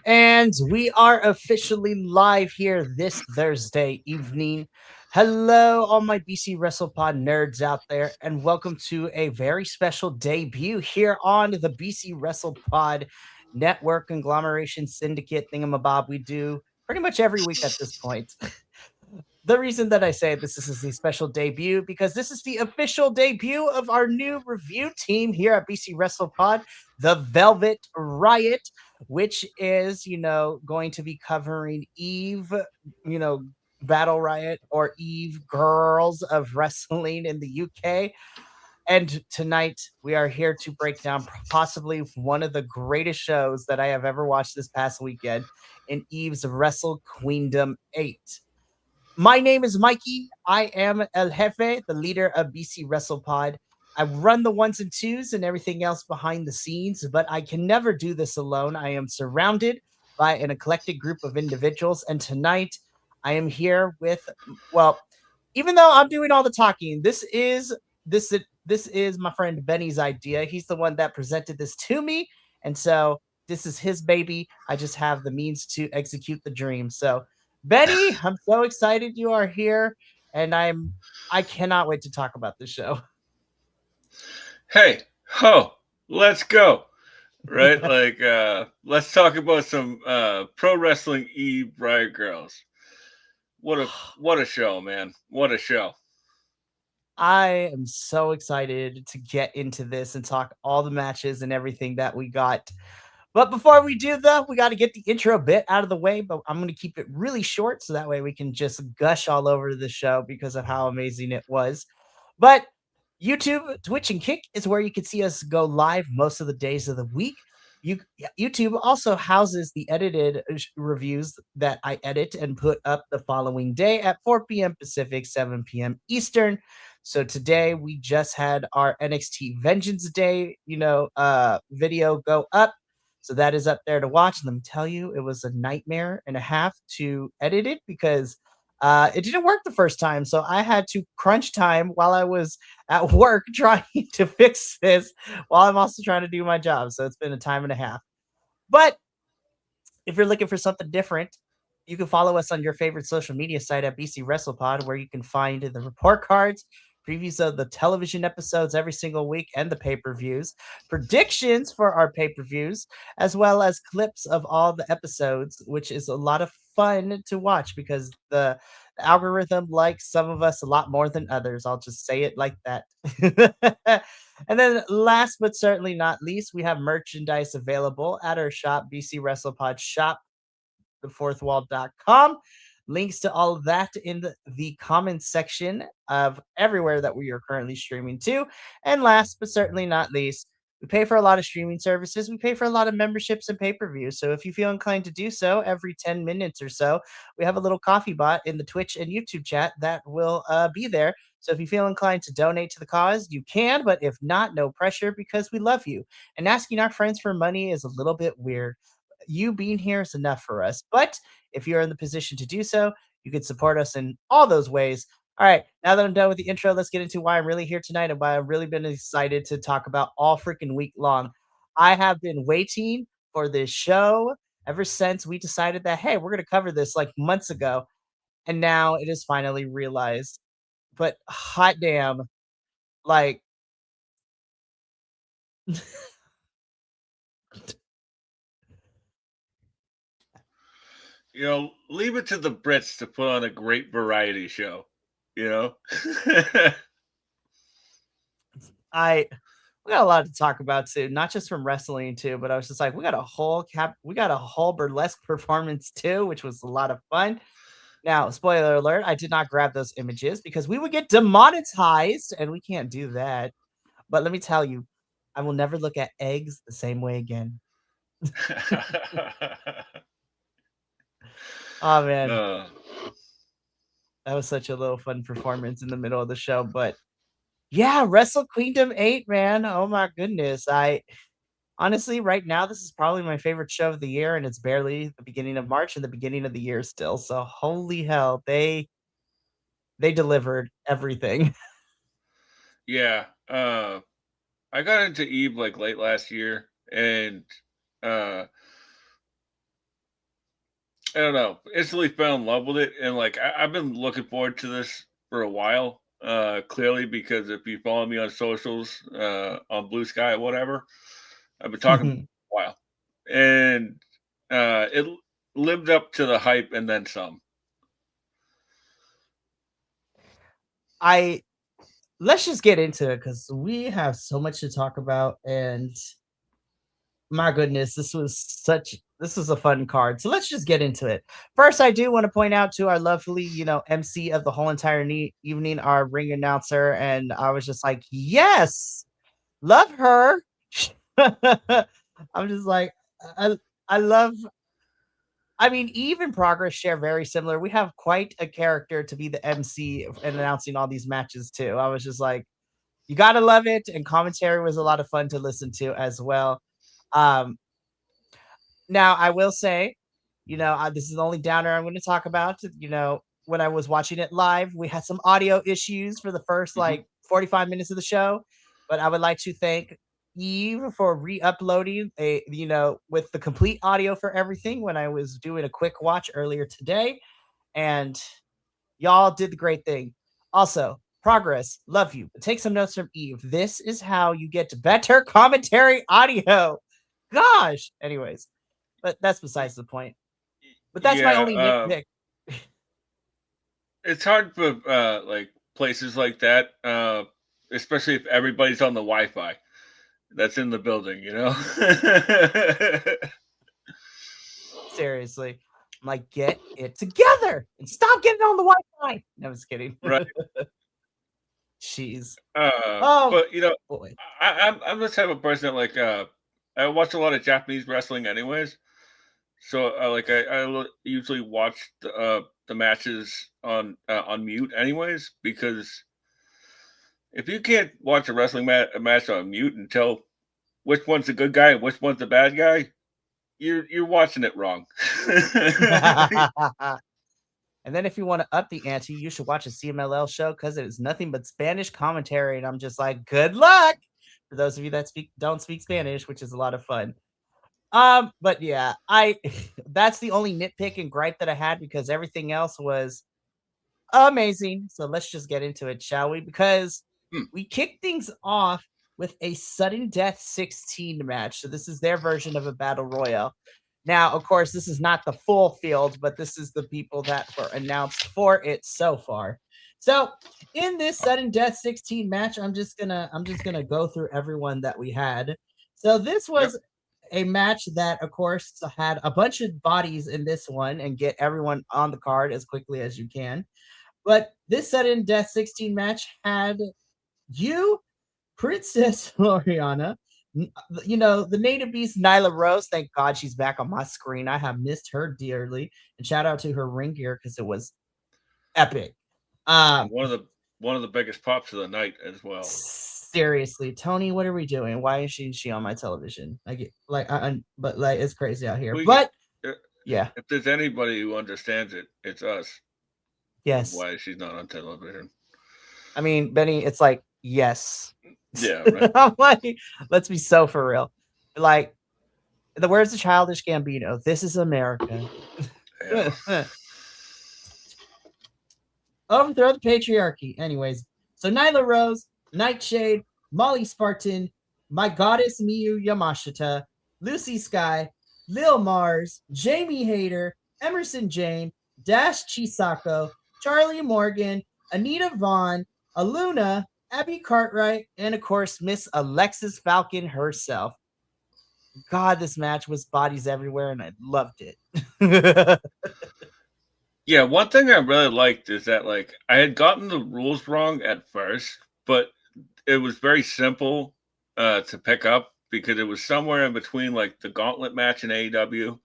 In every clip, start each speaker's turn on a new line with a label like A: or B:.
A: And we are officially live here this Thursday evening. Hello, all my BC WrestlePod nerds out there, and welcome to a very special debut here on the BC WrestlePod Network Conglomeration Syndicate thingamabob we do pretty much every week at this point. The reason that I say this is the special debut because this is the official debut of our new review team here at BC WrestlePod, the Velvet Riot, which is, going to be covering Eve, you know, Battle Riot or Eve Girls of Wrestling in the UK. And tonight we are here to break down possibly one of the greatest shows that I have ever watched this past weekend in Eve's Wrestle Queendom VIII. My name is Mikey. I am El Jefe, the leader of BC WrestlePod. I run the ones and twos and everything else behind the scenes, but I can never do this alone. I am surrounded by an eclectic group of individuals, and tonight I am here with, well, even though I'm doing all the talking, this is my friend Benny's idea. He's the one that presented this to me, and so this is his baby. I just have the means to execute the dream. So Benny, I'm so excited you are here, and I cannot wait to talk about this show.
B: Hey, ho, let's go. Right? Let's talk about some pro wrestling Riot Grrrls. What a show, man. What a show.
A: I am so excited to get into this and talk all the matches and everything that we got. But before we do though, we got to get the intro bit out of the way, but I'm going to keep it really short so that way we can just gush all over the show because of how amazing it was. But YouTube, Twitch, and Kick is where you can see us go live most of the days of the week. YouTube also houses the edited reviews that I edit and put up the following day at 4 p.m. Pacific, 7 p.m. Eastern. So today we just had our NXT Vengeance Day, video go up. So that is up there to watch. Let me tell you, it was a nightmare and a half to edit it because it didn't work the first time. So I had to crunch time while I was at work trying to fix this while I'm also trying to do my job. So it's been a time and a half. But if you're looking for something different, you can follow us on your favorite social media site at BC WrestlePod, where you can find the report cards, previews of the television episodes every single week, and the pay per views, predictions for our pay per views, as well as clips of all the episodes, which is a lot of fun to watch because the algorithm likes some of us a lot more than others. I'll just say it like that. And then last but certainly not least, we have merchandise available at our shop, BC WrestlePod Shop, thefourthwall.com. Links to all of that in the comments section of everywhere that we are currently streaming to. And last but certainly not least, we pay for a lot of streaming services. We pay for a lot of memberships and pay per views. So if you feel inclined to do so, every 10 minutes or so, we have a little coffee bot in the Twitch and YouTube chat that will be there. So if you feel inclined to donate to the cause, you can. But if not, no pressure because we love you. And asking our friends for money is a little bit weird. You being here is enough for us. But if you're in the position to do so, you can support us in all those ways. All right, now that I'm done with the intro, let's get into why I'm really here tonight and why I've really been excited to talk about all freaking week long. I have been waiting for this show ever since we decided that, hey, we're going to cover this like months ago. And now it is finally realized. But hot damn, like,
B: Leave it to the Brits to put on a great variety show. You know?
A: I we got a lot to talk about too, not just from wrestling too, but I was just like, we got a whole burlesque performance too, which was a lot of fun. Now, spoiler alert, I did not grab those images because we would get demonetized and we can't do that. But let me tell you, I will never look at eggs the same way again. Oh man,
B: uh,
A: that was such a little fun performance in the middle of the show. But yeah, Wrestle Queendom VIII, man. Oh my goodness. I honestly, right now, this is probably my favorite show of the year, and it's barely the beginning of March and the beginning of the year still. So holy hell, they delivered everything.
B: yeah. I got into Eve like late last year, and uh, I don't know, instantly fell in love with it, and like I've been looking forward to this for a while. Clearly, because if you follow me on socials, on Blue Sky or whatever, I've been talking a while, and it lived up to the hype and then some.
A: I Let's just get into it because we have so much to talk about, and my goodness, this was a fun card. So let's just get into it. First, I do want to point out to our lovely, MC of the whole entire evening, our ring announcer, and I was just like, yes, love her. I'm just like, I, I love. I mean, Eve and Progress share very similar. We have quite a character to be the MC and announcing all these matches too. I was just like, you gotta love it, and commentary was a lot of fun to listen to as well. Um, Now, I will say, this is the only downer I'm going to talk about. When I was watching it live, we had some audio issues for the first
B: Hmm.
A: like 45 minutes of the show, but I would like to thank Eve for re-uploading with the complete audio for everything when I was doing a quick watch earlier today, and y'all did the great thing. Also, Progress, love you. But take some notes from Eve. This is how you get better commentary audio. Gosh. Anyways, but that's besides the point. But that's my
B: Yeah,
A: only nitpick.
B: it's hard for like places like that, especially if everybody's on the Wi-Fi that's in the building.
A: Seriously. I'm like, get it together and stop getting on the Wi-Fi. No, I'm just kidding.
B: Right.
A: Jeez. Oh
B: But
A: boy.
B: I'm this type of person that like I watch a lot of Japanese wrestling anyways. So like usually watch the matches on mute anyways, because if you can't watch a wrestling a match on mute and tell which one's the good guy and which one's the bad guy, you're watching it wrong.
A: And then if you want to up the ante, you should watch a CMLL show because it is nothing but Spanish commentary. And I'm just like, good luck for those of you that don't speak Spanish, which is a lot of fun. But yeah, I that's the only nitpick and gripe that I had because everything else was amazing. So let's just get into it, shall we? Because
B: Hmm,
A: we kick things off with a sudden death 16 match. So this is their version of a battle royal. Now, of course, this is not the full field, but this is the people that were announced for it so far. So in this sudden death 16 match, I'm just gonna go through everyone that we had. So this
B: yep.
A: was a match that, of course, had a bunch of bodies in this one and get everyone on the card as quickly as you can. But this sudden death 16 match had you, Princess Loriana, the native beast Nyla Rose. Thank God she's back on my screen. I have missed her dearly. And shout out to her ring gear because it was epic. Um,
B: One of the biggest pops of the night as well.
A: Seriously, Tony, what are we doing? Why is she on my television? I get like, but like it's crazy out here.
B: We get
A: But
B: uh,
A: yeah,
B: if there's anybody who understands it, it's us. Of
A: yes.
B: why she's not on television.
A: I mean, Benny, it's like yes.
B: Yeah, right.
A: I'm like, let's be so for real. Like the words of Childish Gambino, this is America.
B: Yeah.
A: Overthrow the patriarchy. Anyways, so Nyla Rose, Nightshade, Molly Spartan, my goddess Miyu Yamashita, Lucy Sky, Lil Mars, Jamie Hayter, Emerson Jane, Dash Chisako, Charlie Morgan, Anita Vaughn, Aluna, Abby Cartwright, and of course, Miss Alexis Falcon herself. God, this match was bodies everywhere, and I loved it.
B: Yeah, one thing I really liked is that like I had gotten the rules wrong at first, but it was very simple to pick up because it was somewhere in between like the gauntlet match in AEW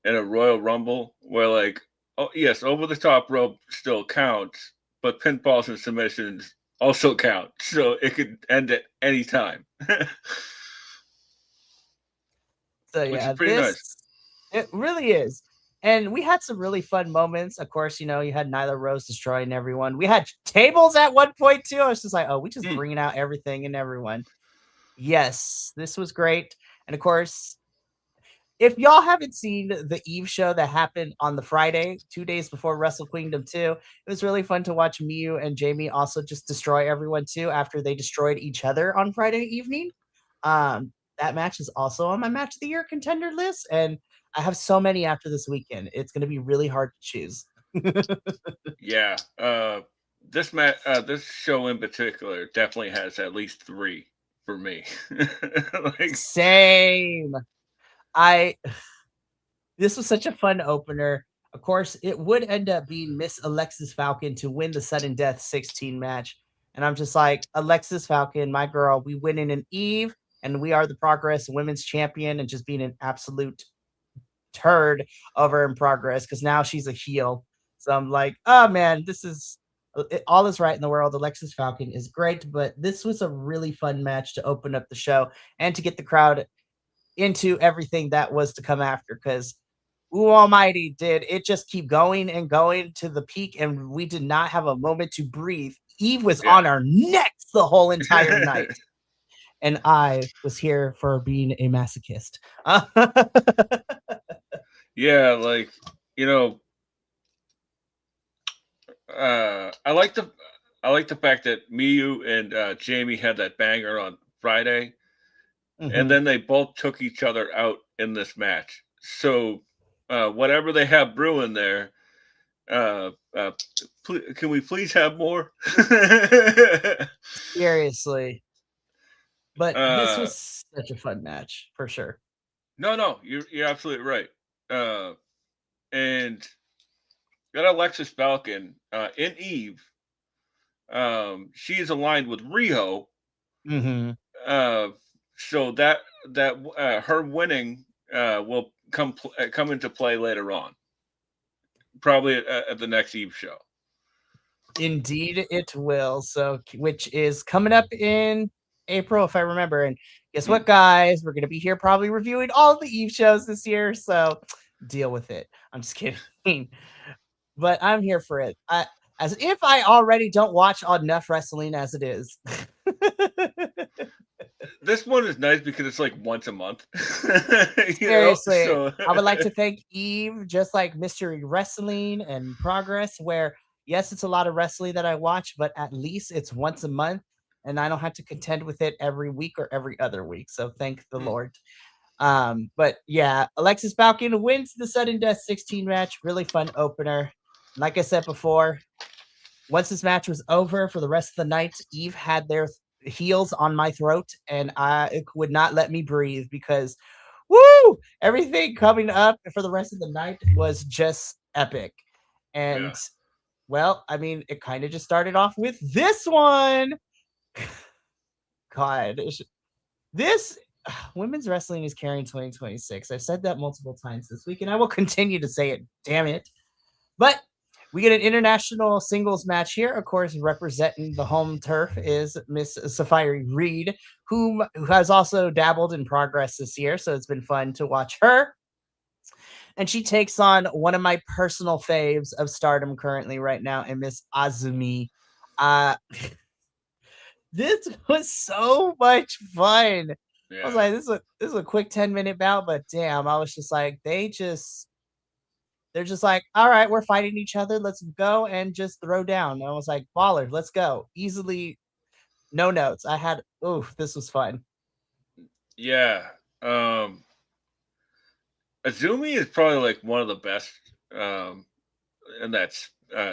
B: and a Royal Rumble where like, oh yes, over the top rope still counts, but pinfalls and submissions also count. So it could end at any time.
A: So
B: Which is
A: yeah,
B: pretty
A: this
B: nice.
A: it really is. And we had some really fun moments. Of course, you had Nyla Rose destroying everyone. We had tables at one point too. I was just like, oh, we just
B: Hmm.
A: bringing out everything and everyone. Yes, this was great. And of course, if y'all haven't seen the Eve show that happened on the Friday, 2 days before Wrestle Queendom 2, it was really fun to watch Miu and Jamie also just destroy everyone too after they destroyed each other on Friday evening. That match is also on my match of the year contender list, and I have so many after this weekend. It's going to be really hard to choose.
B: Yeah. This show in particular definitely has at least three for me. Like,
A: Same. I This was such a fun opener. Of course, it would end up being Miss Alexis Falcon to win the sudden death 16 match. And I'm just like, Alexis Falcon, my girl, we win in an Eve, and we are the Progress Women's Champion, and just being an absolute turd over in Progress because now she's a heel. So I'm like, oh man, all is right in the world. Alexis Falcon is great, but this was a really fun match to open up the show and to get the crowd into everything that was to come after because ooh almighty, did it just keep going and going to the peak, and we did not have a moment to breathe. Eve was
B: yeah.
A: on our necks the whole entire night, and I was here for being a masochist.
B: Yeah, like, you know, I like the fact that Miyu and Jamie had that banger on Friday, and
A: Mhm.
B: then they both took each other out in this match. So whatever they have brewing there, uh, uh, can we please have more?
A: Seriously, but this
B: uh,
A: was such a fun match for sure.
B: no, no, you're absolutely right. Uh, and got Alexis Falcon in Eve. She is aligned with Riho,
A: Mhm.
B: uh, so that her winning will come into play later on, probably at the next Eve show.
A: Indeed, it will. So, which is coming up in April, if I remember. And guess
B: Mm.
A: what, guys? We're going to be here probably reviewing all the Eve shows this year. So, deal with it. I'm just kidding. But I'm here for it. As if I already don't watch enough wrestling as it is.
B: This one is nice because it's like once a month, you know.
A: Seriously,
B: So
A: I would like to thank Eve, just like Mystery Wrestling and Progress, where yes, it's a lot of wrestling that I watch, but at least it's once a month and I don't have to contend with it every week or every other week. So thank the
B: mm,
A: Lord. But yeah, Alexis Falcon wins the sudden death 16 match. Really fun opener. Like I said before, once this match was over for the rest of the night, Eve had their heels on my throat and I would not let me breathe because woo! Everything coming up for the rest of the night was just epic.
B: yeah,
A: And well, I mean, it kind of just started off with this one. God, this women's wrestling is carrying 2026. I've said that multiple times this week, and I will continue to say it. Damn it. But we get an international singles match here. Of course, representing the home turf is Miss Safari Reed, who has also dabbled in Progress this year. So it's been fun to watch her. And she takes on one of my personal faves of Stardom currently right now, and Miss Azumi. Uh, this was so much fun. I was
B: yeah.
A: like, this is a quick 10-minute bout, but damn, I was just like, they're just like, all right, we're fighting each other. Let's go and just throw down. And I was like, baller, let's go. Easily, no notes. I had, oof, this was fun.
B: Yeah. Um, Azumi is probably like one of the best um, in that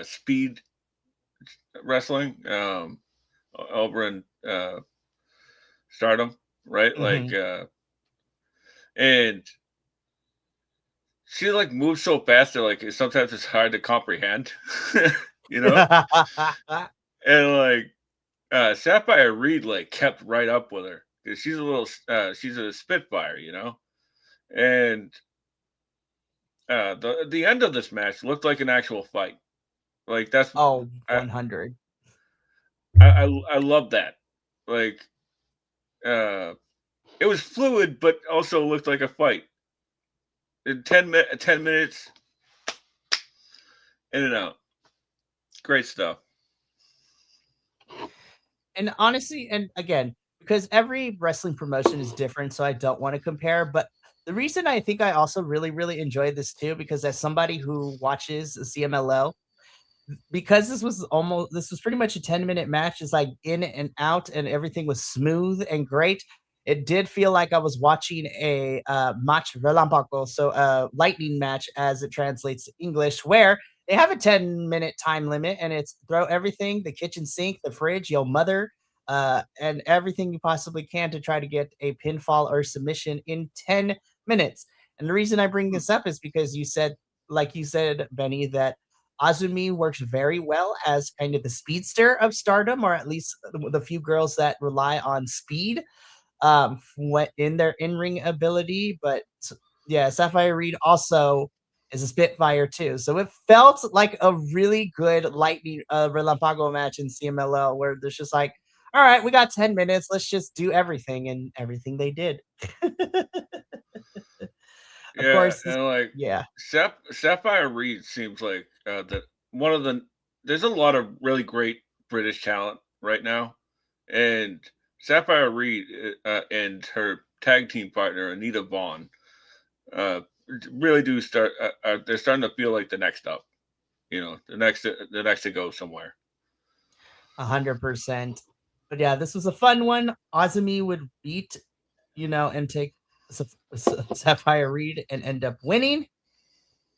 B: speed wrestling over in Stardom, right?
A: Mm-hmm.
B: And she like moves so fast that like sometimes it's hard to comprehend, you know. And like Sapphire Reed like kept right up with her because she's a spitfire, you know. And the end of this match looked like an actual fight. Like that's
A: Oh,
B: I
A: 100.
B: I love that. Like uh, it was fluid, but also looked like a fight. In 10 minutes in and out. Great stuff.
A: And honestly, and again, because every wrestling promotion is different, so I don't want to compare, but The reason I think I also really, really enjoyed this too, because as somebody who watches the CMLL, because this was pretty much a 10-minute match. It's like in and out, and everything was smooth and great. It did feel like I was watching a match relampago, so a lightning match as it translates to English, where they have a 10-minute time limit, and it's throw everything, the kitchen sink, the fridge, your mother, and everything you possibly can to try to get a pinfall or submission in 10 minutes. And the reason I bring this up is because like you said, Benny, that Azumi works very well as kind of the speedster of Stardom, or at least the few girls that rely on speed in their in-ring ability. But yeah, Sapphire Reed also is a Spitfire too. So it felt like a really good lightning Relampago match in CMLL, where there's just like, all right, we got 10 minutes. Let's just do everything, and everything they did. Of
B: Yeah,
A: course,
B: and like
A: yeah.
B: Sapphire Reed seems like that one of the there's a lot of really great British talent right now, and Sapphire Reed and her tag team partner Anita Vaughn uh, really do start. They're starting to feel like the next up. You know, the next to go somewhere.
A: 100%. But yeah, this was a fun one. Azumi would beat, and take Sapphire Reed and end up winning.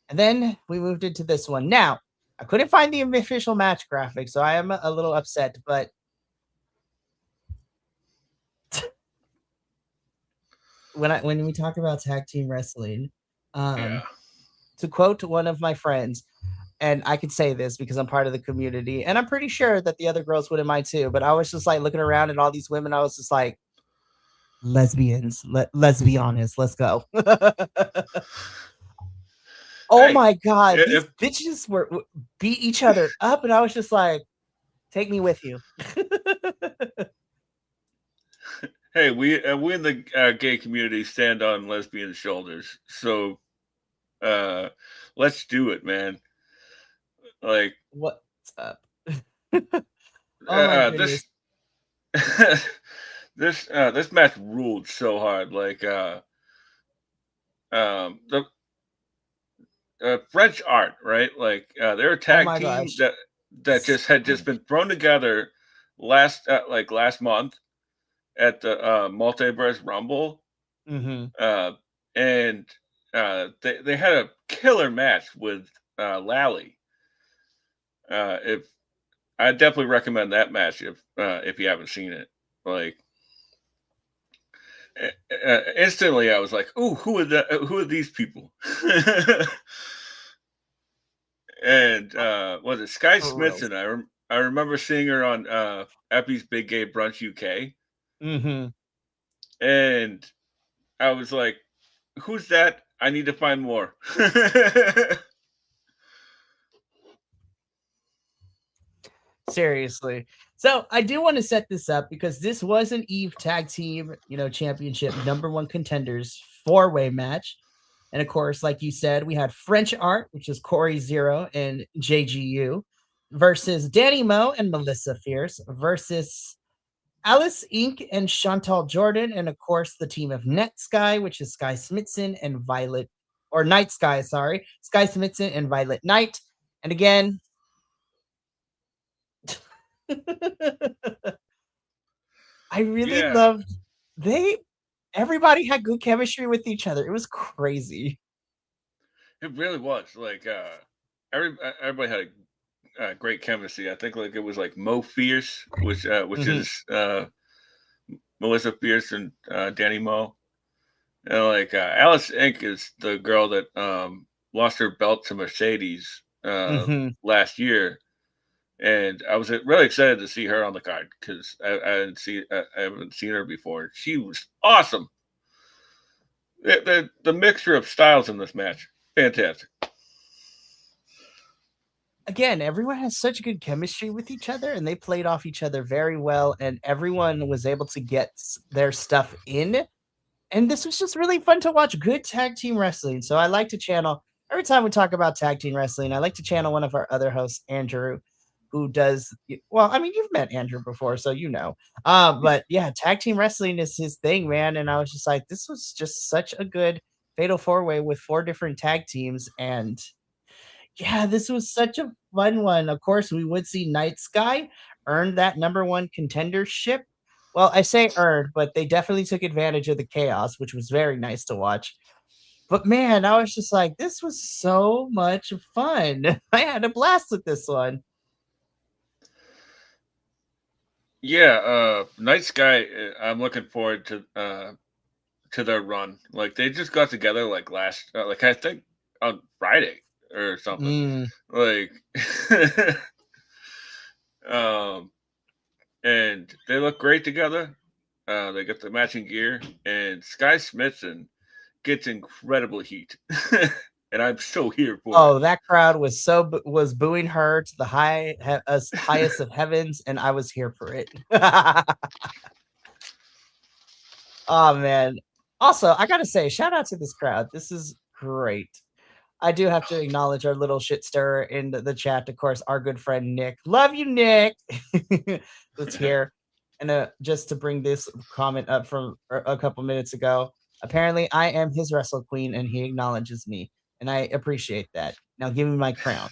A: And then we moved into this one. Now, I couldn't find the official match graphic, so I am a little upset. But when we talk about tag team wrestling,
B: Yeah.
A: um, to quote one of my friends, and I could say this because I'm part of the community, and I'm pretty sure that the other girls wouldn't mind too. But I was just like looking around at all these women. I was just like, lesbians. Let's be honest. Let's go. Oh
B: Hey,
A: my god, these
B: if
A: bitches beat each other up, and I was just like, take me with you.
B: hey, we in the gay community stand on lesbian shoulders, so uh, let's do it, man. Like
A: What's up? Oh my goodness.
B: this this match ruled so hard. Like the French art, right? Like they're a
A: Oh
B: tag
A: my
B: team
A: gosh.
B: that just had just been thrown together last month at the Multiverse Rumble,
A: Hmm.
B: uh, and they had a killer match with Lally. If I definitely recommend that match if you haven't seen it. Like instantly, I was like, "Ooh, who are these people?" And was it Sky
A: For real.
B: Smithson? I remember seeing her on Epi's Big Gay Brunch UK,
A: Hmm.
B: and I was like, "Who's that? I need to find more."
A: Seriously. So I do want to set this up because this was an Eve Tag Team, Championship #1 contenders 4-way match. And of course, like you said, we had French Art, which is Corey Zero and JGU, versus Danny Moe and Melissa Fierce, versus Alice Inc. and Chantal Jordan, and of course the team of Net Sky, which is Sky Smithson and Violet, or Night Sky, sorry, Sky Smithson and Violet Knight. And again, I really
B: Yeah,
A: loved they everybody had good chemistry with each other. It was crazy.
B: it really was. Like everybody had great chemistry. I think like it was like Mo Fierce, which
A: Mhm.
B: is Melissa Fierce and Danny Mo. And like Alice Inc. is the girl that lost her belt to Mercedes
A: Mhm.
B: last year, and I was really excited to see her on the card because I haven't seen her before. She was awesome. The mixture of styles in this match, fantastic.
A: Again, everyone has such good chemistry with each other, and they played off each other very well, and everyone was able to get their stuff in. And this was just really fun to watch good tag team wrestling. So I like to channel every time we talk about tag team wrestling. I like to channel one of our other hosts, Andrew, who does well. I mean, you've met Andrew before, so you know. But yeah, tag team wrestling is his thing, man. And I was just like, this was just such a good fatal four-way with 4 different tag teams. And yeah, this was such a fun one. Of course, we would see Night Sky earn that number one contendership. Well, I say earned, but they definitely took advantage of the chaos, which was very nice to watch. But man, I was just like, this was so much fun. I had a blast with this one.
B: Yeah, Night Sky. I'm looking forward to their run. Like they just got together like last, like I think on Friday or something.
A: Mm.
B: Like, um, and they look great together. They got the matching gear, and Sky Smithson gets incredible heat, and I'm so here for it.
A: Oh, that crowd was booing her to the highest of heavens, and I was here for it. Oh man. Also, I gotta say, shout out to this crowd. This is great. I do have to acknowledge our little shit stirrer in the chat. Of course, our good friend Nick. Love you, Nick. That's here. And just to bring this comment up from a couple minutes ago, apparently I am his wrestle queen, and he acknowledges me, and I appreciate that. Now give me my crown.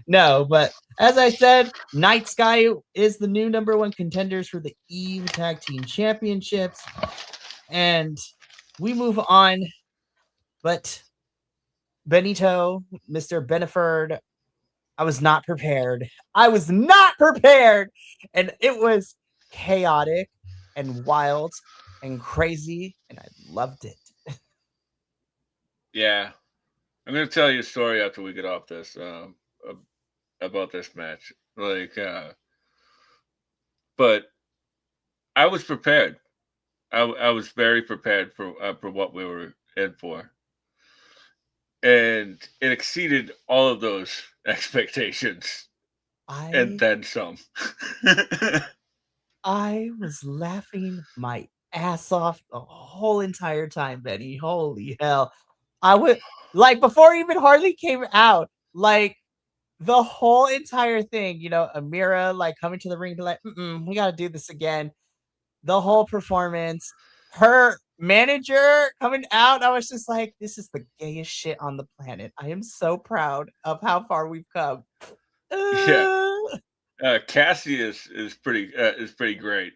A: No, but as I said, Night Sky is the new number one contenders for the Eve Tag Team Championships. And we move on. But Benito, Mr. Beneford, I was not prepared. I was not prepared. And it was chaotic and wild and crazy. And I loved it.
B: Yeah, I'm gonna tell you a story after we get off this about this match. Like, but I was prepared. I was very prepared for what we were in for, and it exceeded all of those expectations and
A: I
B: then some.
A: I was laughing my ass off the whole entire time, Benny. Holy hell. I would like before even Harley came out, like the whole entire thing, Amira like coming to the ring, be like, we gotta do this again. The whole performance, her manager coming out, I was just like, this is the gayest shit on the planet. I am so proud of how far we've come.
B: Yeah,
A: Uh,
B: Cassie is pretty great.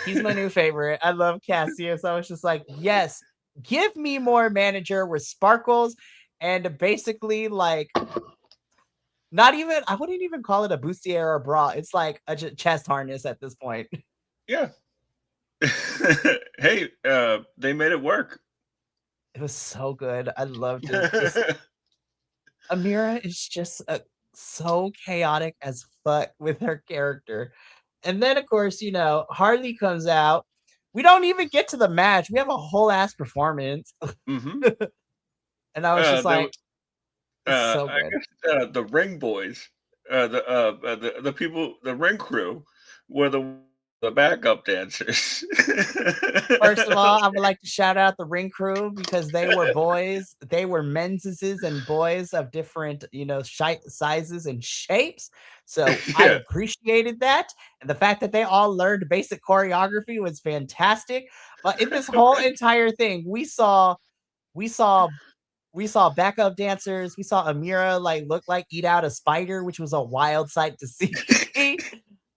A: He's my new favorite. I love Cassius. I was just like, yes, give me more manager with sparkles and basically like not even I wouldn't even call it a bustier or a bra. It's like a chest harness at this point.
B: Yeah. Hey, they made it work.
A: It was so good. I loved it. This Amira is just so chaotic as fuck with her character. And then, of course, Harley comes out. We don't even get to the match. We have a whole ass performance.
B: Hmm.
A: And I was just
B: There,
A: like, it's so
B: I
A: good.
B: guess the ring boys, the people, the ring crew, were the backup dancers.
A: First of all, I would like to shout out the ring crew because they were boys. They were menses and boys of different, sizes and shapes. So I
B: Yeah,
A: appreciated that. And the fact that they all learned basic choreography was fantastic. But in this whole entire thing, we saw we saw backup dancers. We saw Amira like look like eat out a spider, which was a wild sight to see.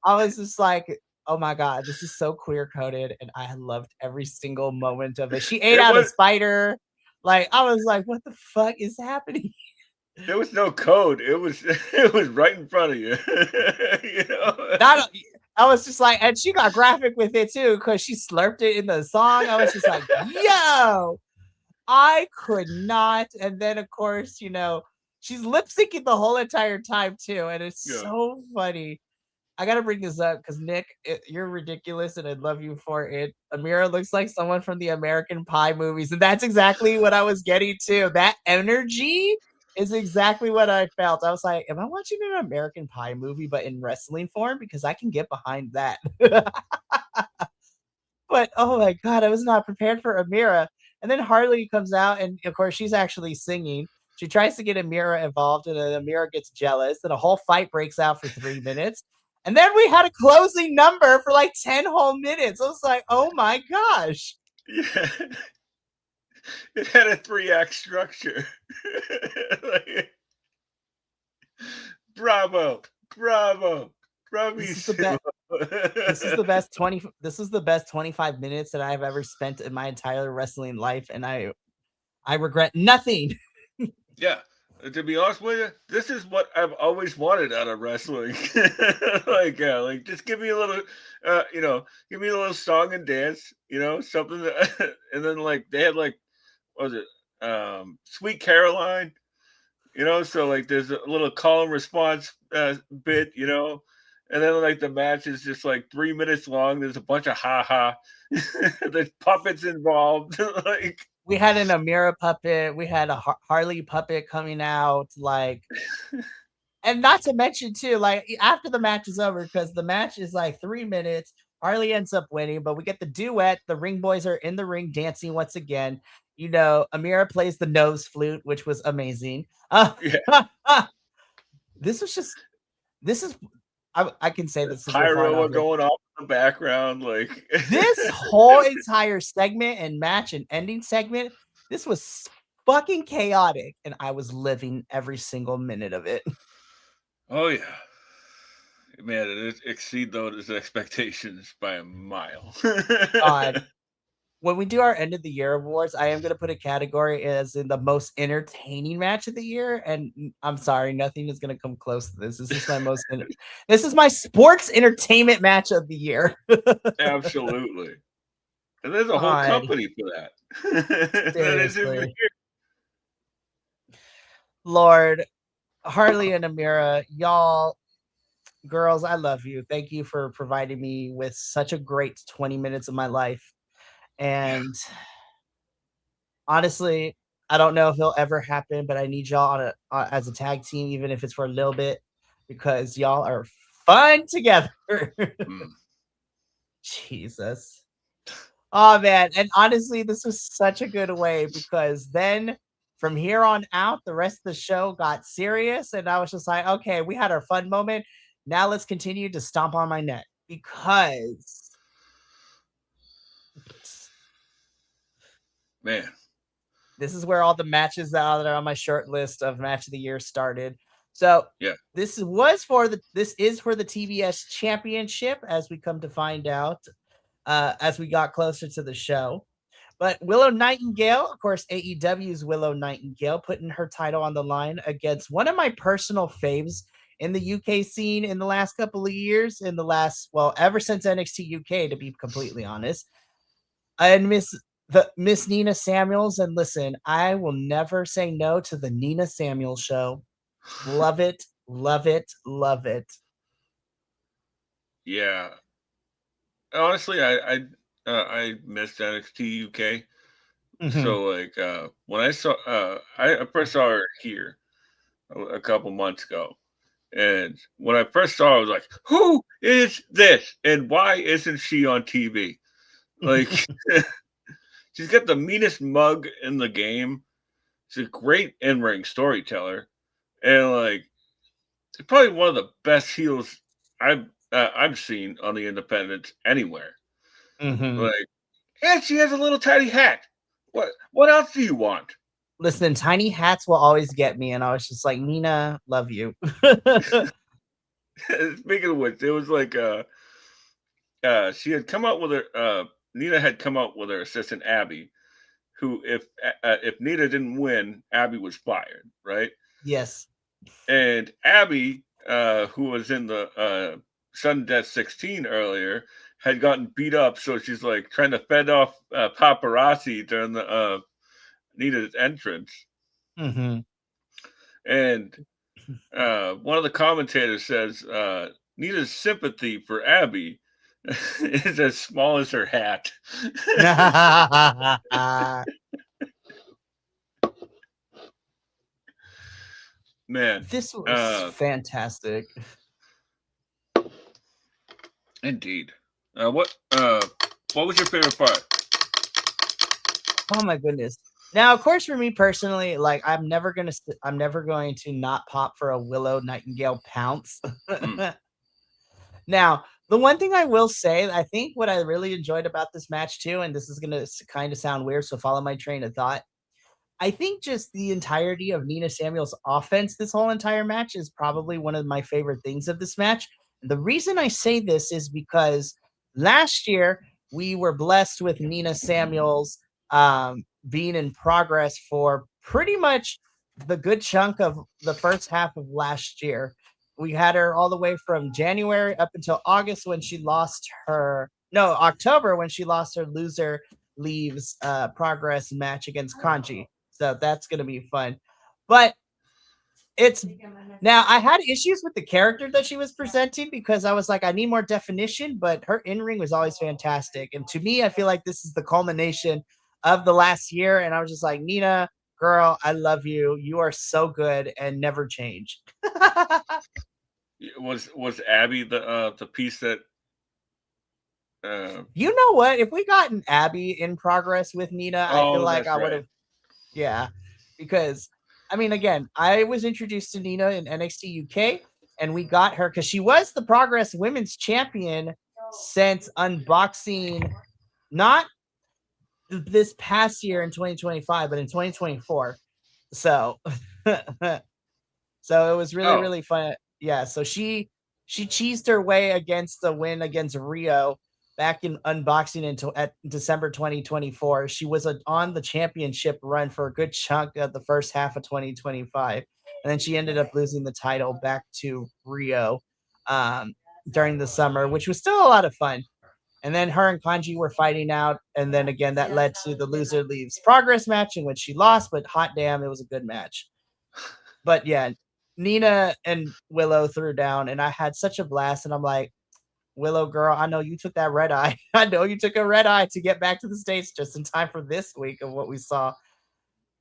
A: I was just like, oh my god, this is so queer coded, and I loved every single moment of it. She ate
B: it
A: out a
B: was.
A: spider. Like I was like, what the fuck is happening?
B: There was no code. It was it was right in front of you. You know.
A: Not I was just like, and she got graphic with it too, because she slurped it in the song. I was just like, yo, I could not. And then, of course, she's lip syncing the whole entire time too. And it's
B: Yeah.
A: so funny. I got to bring this up because, Nick, you're ridiculous and I love you for it. Amira looks like someone from the American Pie movies. And that's exactly what I was getting to. That energy is exactly what I felt. I was like, am I watching an American Pie movie, but in wrestling form? Because I can get behind that. But oh my god, I was not prepared for Amira. And then Harley comes out, and of course, she's actually singing. She tries to get Amira involved, and then Amira gets jealous. Then a whole fight breaks out for 3 minutes. And then we had a closing number for like 10 whole minutes. I was like, oh my gosh.
B: Yeah. It had a 3-act structure. Like, bravo, bravo,
A: This is the
B: bravissimo.
A: best. This is the best 20 this is the best 25 minutes that I've ever spent in my entire wrestling life, and I regret nothing.
B: Yeah. To be honest with you, this is what I've always wanted out of wrestling. Like just give me a little, give me a little song and dance, something that, and then like they had like, what was it, Sweet Caroline, so like there's a little call and response bit, and then like the match is just like 3 minutes long. There's a bunch of haha. There's puppets involved. Like,
A: We had an Amira puppet, we had a Harley puppet coming out, like, and not to mention too, like after the match is over, because the match is like 3 minutes. Harley ends up winning, but we get the duet. The ring boys are in the ring dancing once again. Amira plays the nose flute, which was amazing.
B: yeah,
A: This was just this is I can say this since we're flying
B: pyro
A: off
B: are
A: this.
B: going off in the background. Like,
A: This whole entire segment and match and ending segment, this was fucking chaotic, and I was living every single minute of it.
B: oh yeah, man, it exceed those expectations by a mile.
A: God, when we do our end of the year awards, I am gonna put a category as in the most entertaining match of the year, and I'm sorry, nothing is gonna come close to this. This is my sports entertainment match of the year.
B: Absolutely, and there's a whole
A: God,
B: company for that. That isn't even
A: seriously, Lord, Harley and Amira, y'all, girls, I love you. Thank you for providing me with such a great 20 minutes of my life.
B: here.
A: And honestly, I don't know if it'll ever happen, but I need y'all as a tag team, even if it's for a little bit, because y'all are fun together.
B: Mm.
A: Jesus. Oh man. And honestly, this was such a good way because then from here on out, the rest of the show got serious. And I was just like, okay, we had our fun moment. Now let's continue to stomp on my neck because
B: Man,
A: this is where all the matches that are on my short list of match of the year started. So
B: yeah.
A: this is for the TBS championship, as we come to find out as we got closer to the show. But Willow Nightingale, of course, AEW's Willow Nightingale, putting her title on the line against one of my personal faves in the UK scene in the last couple of years, ever since NXT UK, to be completely honest. And Miss Nina Samuels. And listen, I will never say no to the Nina Samuels show. Love it, love it, love it.
B: Yeah. Honestly, I missed NXT UK.
A: Mhm.
B: So like when I saw I first saw her here a couple months ago. And when I first saw her, I was like, "Who is this? And why isn't she on TV?" Like, she's got the meanest mug in the game. She's a great in-ring storyteller, and like, probably one of the best heels I've seen on the independents anywhere.
A: Mhm.
B: Like, and she has a little tiny hat. What else do you want?
A: Listen, tiny hats will always get me, and I was just like, Nina, love you.
B: Speaking of which, it was like she had come out with her Nina had come out with her assistant Abby, who if Nina didn't win, Abby was fired, right?
A: Yes.
B: And Abby, who was in the Sudden Death 16 earlier, had gotten beat up, so she's like trying to fend off paparazzi during the Nina's entrance.
A: Mhm.
B: And one of the commentators says Nina's sympathy for Abby is as small as her hat. Man,
A: This was
B: uh,
A: fantastic.
B: indeed. What was your favorite part?
A: Oh my goodness. Now, of course, for me personally, like I'm never going to not pop for a Willow Nightingale pounce.
B: Mm,
A: Now, The one thing I will say, I think what I really enjoyed about this match too, and this is gonna kind of sound weird, so follow my train of thought. I think just the entirety of Nina Samuel's offense this whole entire match is probably one of my favorite things of this match. The reason I say this is because last year we were blessed with Nina Samuel's being in progress for pretty much the good chunk of the first half of last year. We had her all the way from January up until August when she lost her, no, October when she lost her loser leaves progress match against Kanji. So that's going to be fun. But it's now I had issues with the character that she was presenting because I was like, I need more definition, but her in ring was always fantastic. And to me, I feel like this is the culmination of the last year. And I was just like, Nina, girl, I love you. You are so good and never change.
B: Was Abby the piece that
A: You know what? If we got an Abby in progress with Nina, I feel
B: oh,
A: like
B: that's
A: I would
B: right.
A: have, yeah, because I mean, again, I was introduced to Nina in NXT UK, and we got her because she was the Progress Women's Champion since unboxing, not this past year in 2025, but in 2024. So, so it was really
B: Oh,
A: really fun. Yeah, so she cheesed her way against the win against Rio back in unboxing until at December 2024. She was on the championship run for a good chunk of the first half of 2025, and then she ended up losing the title back to Rio um, during the summer, which was still a lot of fun. And then her and Kanji were fighting out, and then again that led to the loser leaves progress match in which she lost. But hot damn, it was a good match. But yeah, Nina and Willow threw down, and I had such a blast. And I'm like, Willow girl, I know you took that red eye. I know you took a red eye to get back to the States just in time for this week of what we saw.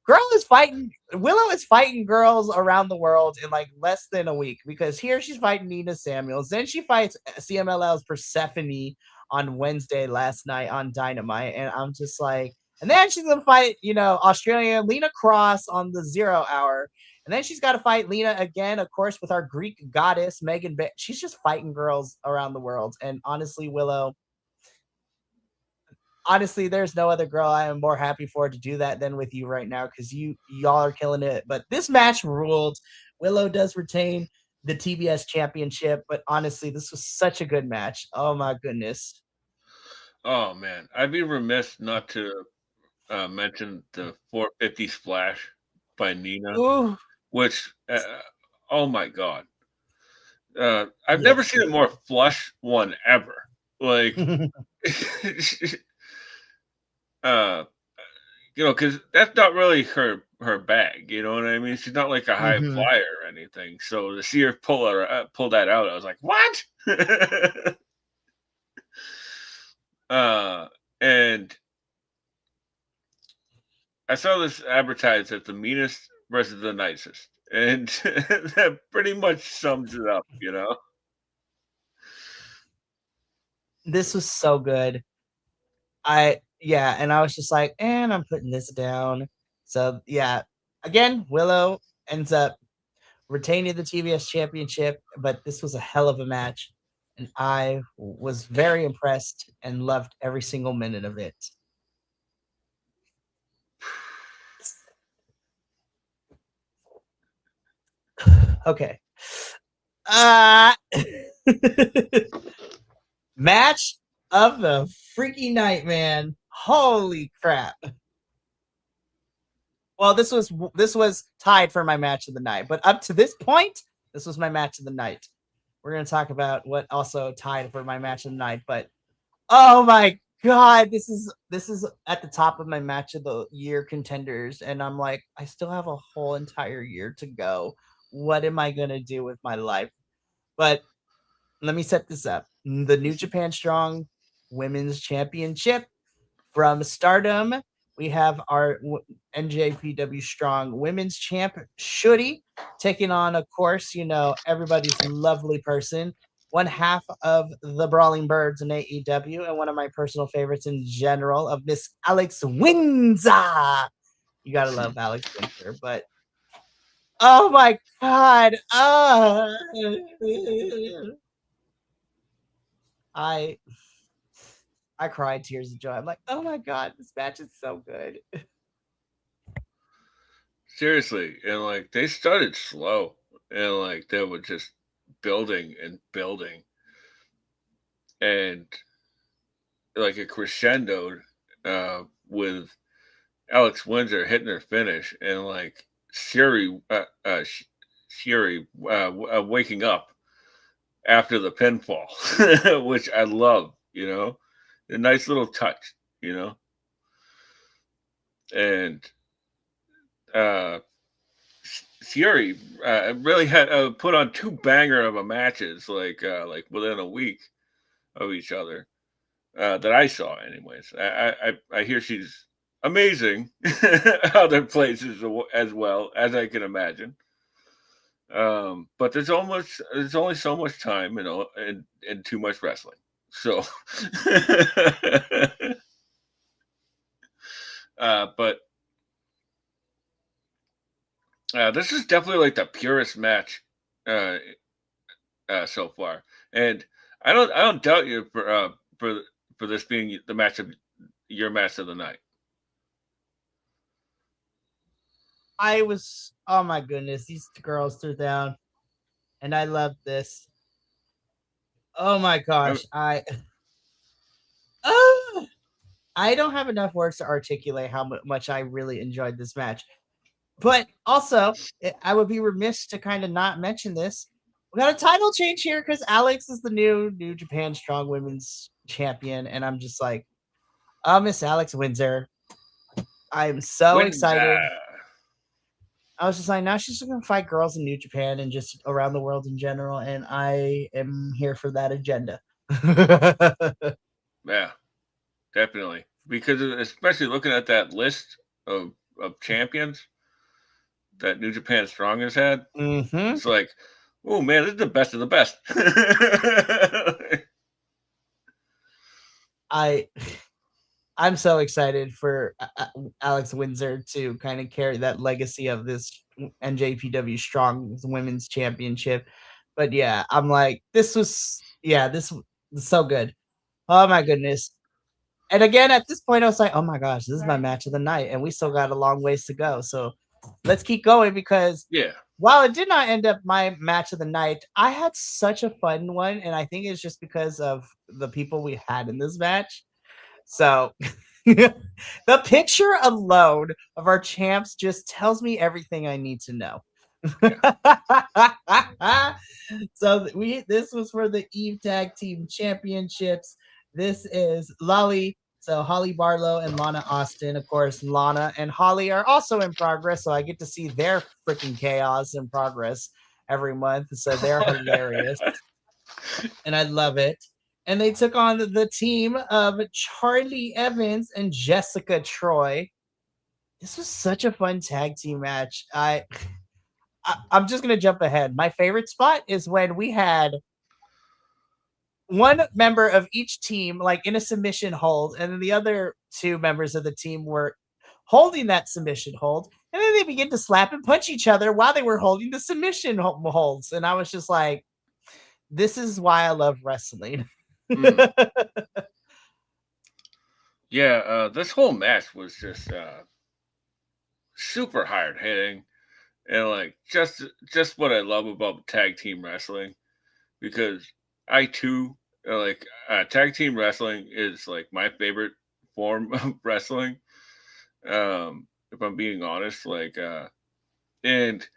A: Willow is fighting girls around the world in like less than a week because here she's fighting Nina Samuels. Then she fights CMLL's Persephone on Wednesday last night on Dynamite. And I'm just like, and then she's gonna fight, Australian Lena Cross on the 0 hour. And then she's got to fight Lena again, of course, with our Greek goddess, Megan. She's just fighting girls around the world. And honestly, Willow, honestly, there's no other girl I am more happy for to do that than with you right now because y'all are killing it. But this match ruled. Willow does retain the TBS championship, but honestly, this was such a good match. Oh my goodness.
B: oh man, I'd be remiss not to mention the 450 splash by Nina,
A: Ooh,
B: which oh my god, I've never
A: yes.
B: seen a more flush one ever. Like, uh, because that's not really her bag. You know what I mean? She's not like a high
A: Hmm.
B: flyer or anything. So to see her pull that out, I was like, what? uh, and I saw this advertised as the meanest versus the nicest, and that pretty much sums it up. You know?
A: This was so good. Yeah, and I was just like, and I'm putting this down. So yeah, again, Willow ends up retaining the TBS championship, but this was a hell of a match. And I was very impressed and loved every single minute of it. Okay. Uh match of the freaky night, man. Holy crap. Well, this was tied for my match of the night, but up to this point, this was my match of the night. We're gonna talk about what also tied for my match of the night, but oh my god, this is at the top of my match of the year contenders, and I'm like, I still have a whole entire year to go. What am I gonna do with my life? But let me set this up. The New Japan Strong Women's Championship from Stardom. We have our NJPW Strong Women's Champ Shuri taking on, of course, everybody's lovely person, one half of the Brawling Birds in AEW, and one of my personal favorites in general of Miss Alex Windsor. You gotta love Alex Windsor, but oh my god, I I cried tears of joy. I'm like, oh my god, this match is so good.
B: Seriously, and like they started slow, and like they were just building and building, and like a crescendoed with Alex Windsor hitting her finish, and like Shuri waking up after the pinfall, which I love. A nice little touch. And uh, Fury really had put on two banger of a matches like within a week of each other that I saw. Anyways, I hear she's amazing other places as well as I can imagine. But there's only so much time, and too much wrestling. So, but this is definitely like the purest match uh, so far, and I don't doubt you for this being the match of your match of the night.
A: I was, oh my goodness, these girls threw down, and I loved this. Oh my
B: I,
A: gosh, uh, I don't have enough words to articulate how much I really enjoyed this match. But also, I would be remiss to kind of not mention this. We got a title change here because Alex is the New Japan Strong Women's Champion, and I'm just like, oh, Miss Alex Windsor. I'm so
B: wins.
A: excited. I was just like, now she's going to fight girls in New Japan and just around the world in general, and I am here for that agenda.
B: Yeah, definitely. Because especially looking at that list of champions that New Japan Strong has had,
A: Mm-hmm.
B: it's like, oh man, this is the best of the best.
A: I I'm so excited for Alex Windsor to kind of carry that legacy of this NJPW Strong Women's Championship. But yeah, I'm like, this was so good. Oh my goodness. And again, at this point, I was like, oh my gosh, this is my match of the night. And we still got a long ways to go. So let's keep going because
B: Yeah,
A: while it did not end up my match of the night, I had such a fun one. And I think it's just because of the people we had in this match. So the picture alone of our champs just tells me everything I need to know.
B: yeah.
A: So this was for the Eve Tag Team Championships. This is Lolly. So Holly Barlow and Lana Austin. Of course, Lana and Holly are also in progress. So I get to see their freaking chaos in progress every month. So they're hilarious. And I love it. And they took on the team of Charlie Evans and Jessica Troy. This was such a fun tag team match. I'm just gonna jump ahead. My favorite spot is when we had one member of each team like in a submission hold, and then the other two members of the team were holding that submission hold, and then they begin to slap and punch each other while they were holding the submission holds. And I was just like, this is why I love wrestling.
B: Mm. Yeah, this whole match was just super hard hitting, and like just what I love about tag team wrestling, because I too like tag team wrestling is like my favorite form of wrestling. If I'm being honest, and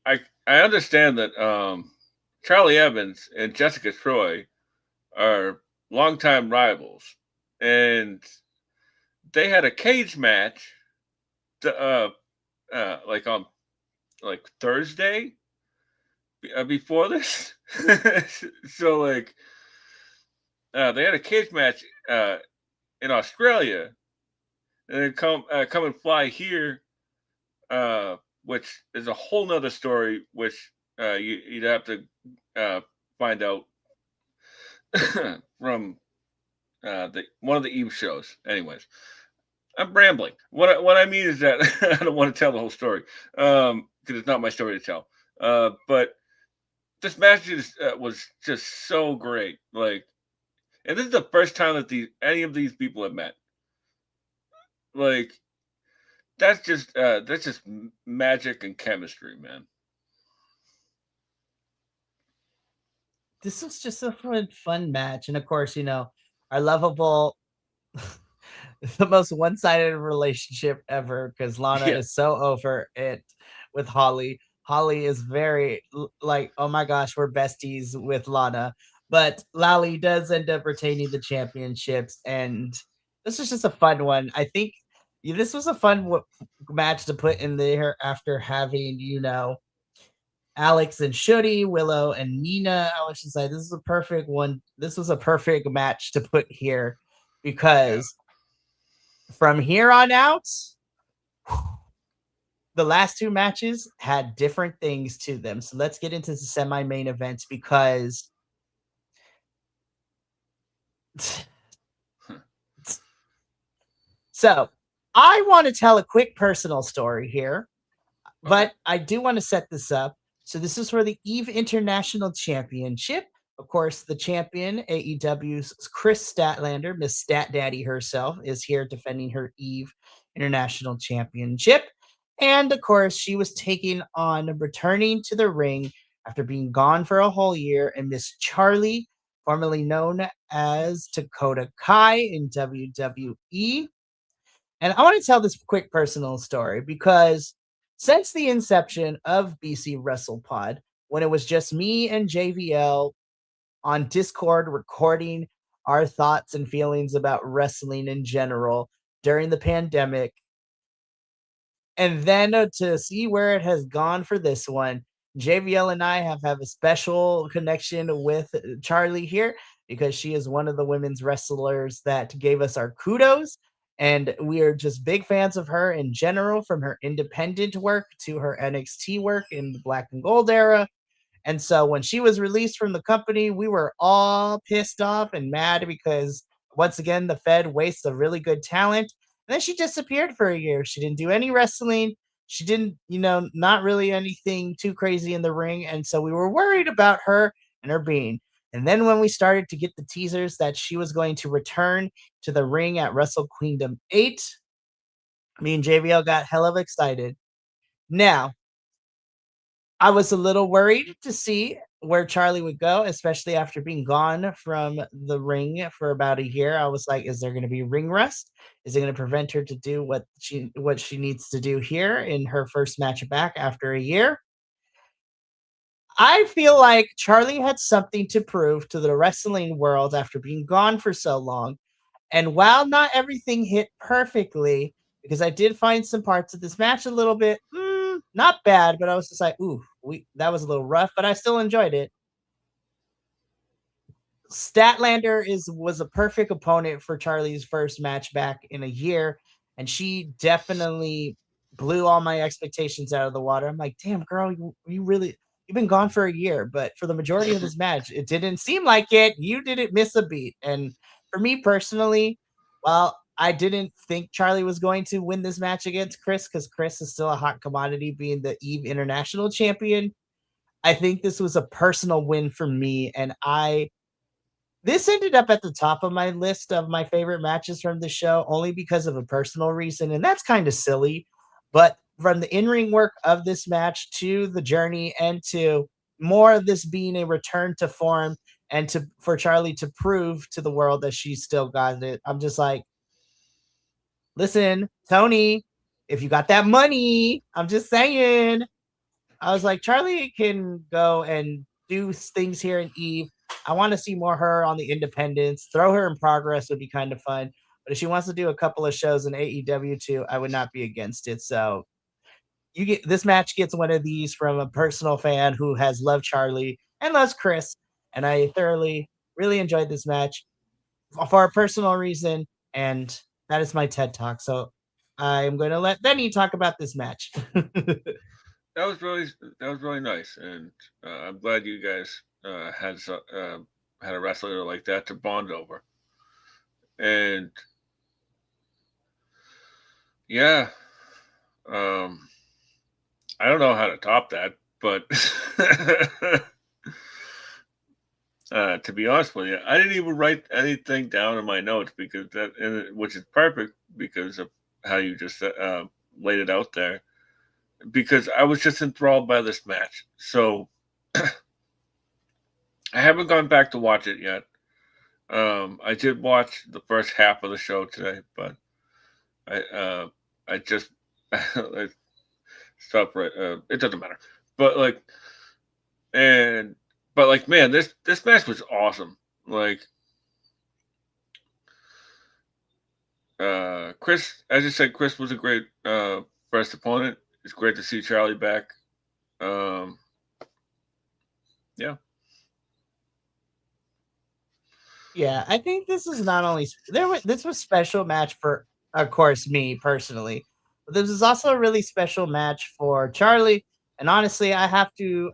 B: I I understand that Charlie Evans and Jessica Troy are longtime rivals, and they had a cage match, like on like Thursday before this. So like they had a cage match in Australia, and then come and fly here, which is a whole nother story, which you'd have to find out from the one of the Eve shows. Anyways, I'm rambling. What I mean is that I don't want to tell the whole story because it's not my story to tell. But this match was just so great. Like, and this is the first time that any of these people have met. Like, that's just magic and chemistry, man.
A: This was just a fun match, and of course, our lovable the most one-sided relationship ever because Lana
B: Yeah,
A: is so over it with Holly. Holly is very like, oh my gosh, we're besties with Lana. But Lally does end up retaining the championships, and this was just a fun one. I think this was a fun match to put in there after having, Alex and Shudi, Willow and Nina. I was just like, this is a perfect one. This was a perfect match to put here
B: yeah.
A: because from here on out, the last two matches had different things to them. So let's get into the semi main events because so I want to tell a quick personal story here,
B: Okay.
A: but I do want to set this up. So this is for the Eve International Championship. Of course, the champion, AEW's Chris Statlander, Miss Stat Daddy herself, is here defending her Eve International Championship. And of course, she was taking on returning to the ring after being gone for a whole year, and Miss Charlie, formerly known as Dakota Kai in WWE. And I want to tell this quick personal story because since the inception of BC WrestlePod, when it was just me and JVL on Discord recording our thoughts and feelings about wrestling in general during the pandemic, and then to see where it has gone for this one, JVL and I have a special connection with Charlie here because she is one of the women's wrestlers that gave us our kudos. And we are just big fans of her in general, from her independent work to her NXT work in the Black and Gold era. And so when she was released from the company, we were all pissed off and mad because once again, the Fed wastes a really good talent. And then she disappeared for a year. She didn't do any wrestling. She didn't, not really anything too crazy in the ring. And so we were worried about her and her being. And then when we started to get the teasers that she was going to return to the ring at Wrestle Queendom VIII, me and JVL got hell of excited. Now, I was a little worried to see where Charlie would go, especially after being gone from the ring for about a year. I was like, is there going to be ring rust? Is it going to prevent her to do what she needs to do here in her first match back after a year? I feel like Charlie had something to prove to the wrestling world after being gone for so long. And while not everything hit perfectly, because I did find some parts of this match a little bit not bad, but I was just like, ooh, that was a little rough, but I still enjoyed it. Statlander was a perfect opponent for Charlie's first match back in a year, and she definitely blew all my expectations out of the water. I'm like, damn, girl, you've been gone for a year, but for the majority of this match, it didn't seem like it. You didn't miss a beat. And for me personally, well, I didn't think Charlie was going to win this match against Chris because Chris is still a hot commodity being the Eve International Champion. I think this was a personal win for me, and this ended up at the top of my list of my favorite matches from the show only because of a personal reason, and that's kind of silly. But from the in-ring work of this match to the journey and to more of this being a return to form and to for Charlie to prove to the world that she still got it, I'm just like, listen, Tony, if you got that money, I'm just saying. I was like, Charlie can go and do things here in Eve. I want to see more her on the independents. Throw her in progress would be kind of fun. But if she wants to do a couple of shows in AEW too, I would not be against it. So this match gets one of these from a personal fan who has loved Charlie and loves Chris. And I thoroughly, really enjoyed this match for a personal reason. And that is my TED talk. So I'm going to let Benny talk about this match.
B: that was really that was really nice, and I'm glad you guys had a wrestler like that to bond over. And yeah, um, I don't know how to top that, but To be honest with you, I didn't even write anything down in my notes because which is perfect because of how you just laid it out there. Because I was just enthralled by this match. So I haven't gone back to watch it yet. I did watch the first half of the show today, but I just I stopped right. It doesn't matter. But like and but like man, this match was awesome. Like Chris, as you said, Chris was a great first opponent. It's great to see Charlie back. Um, yeah,
A: Yeah, I think this is not only this was special match for, of course, me personally, but this is also a really special match for Charlie. And honestly, I have to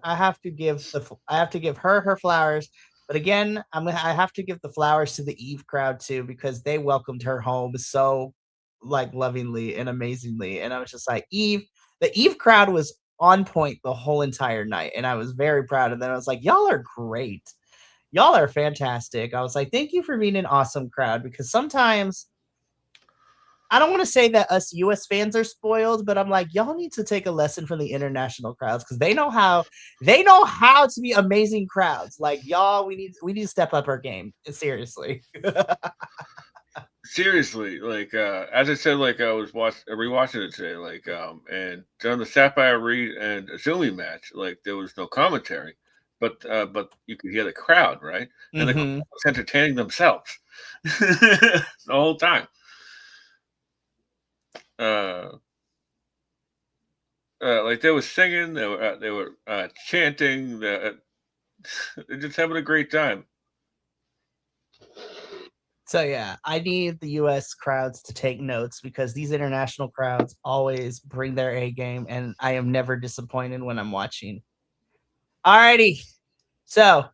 A: give her flowers. But again, I have to give the flowers to the Eve crowd too because they welcomed her home so like lovingly and amazingly. And I was just like, the Eve crowd was on point the whole entire night, and I was very proud of them. I was like, y'all are great, y'all are fantastic. I was like, thank you for being an awesome crowd because sometimes I don't want to say that us US fans are spoiled, but I'm like, y'all need to take a lesson from the international crowds because they know how to be amazing crowds. Like y'all, we need to step up our game. Seriously.
B: seriously. Like as I said, like I was rewatching it today. Like and during the Sapphire Reed and Azumi match, like there was no commentary, but you could hear the crowd, right? And the crowd
A: Hmm.
B: was entertaining themselves the whole time. Uh, like they were singing, they were chanting, they're just having a great time.
A: So yeah, I need the US crowds to take notes because these international crowds always bring their A game, and I am never disappointed when I'm watching. Alrighty. So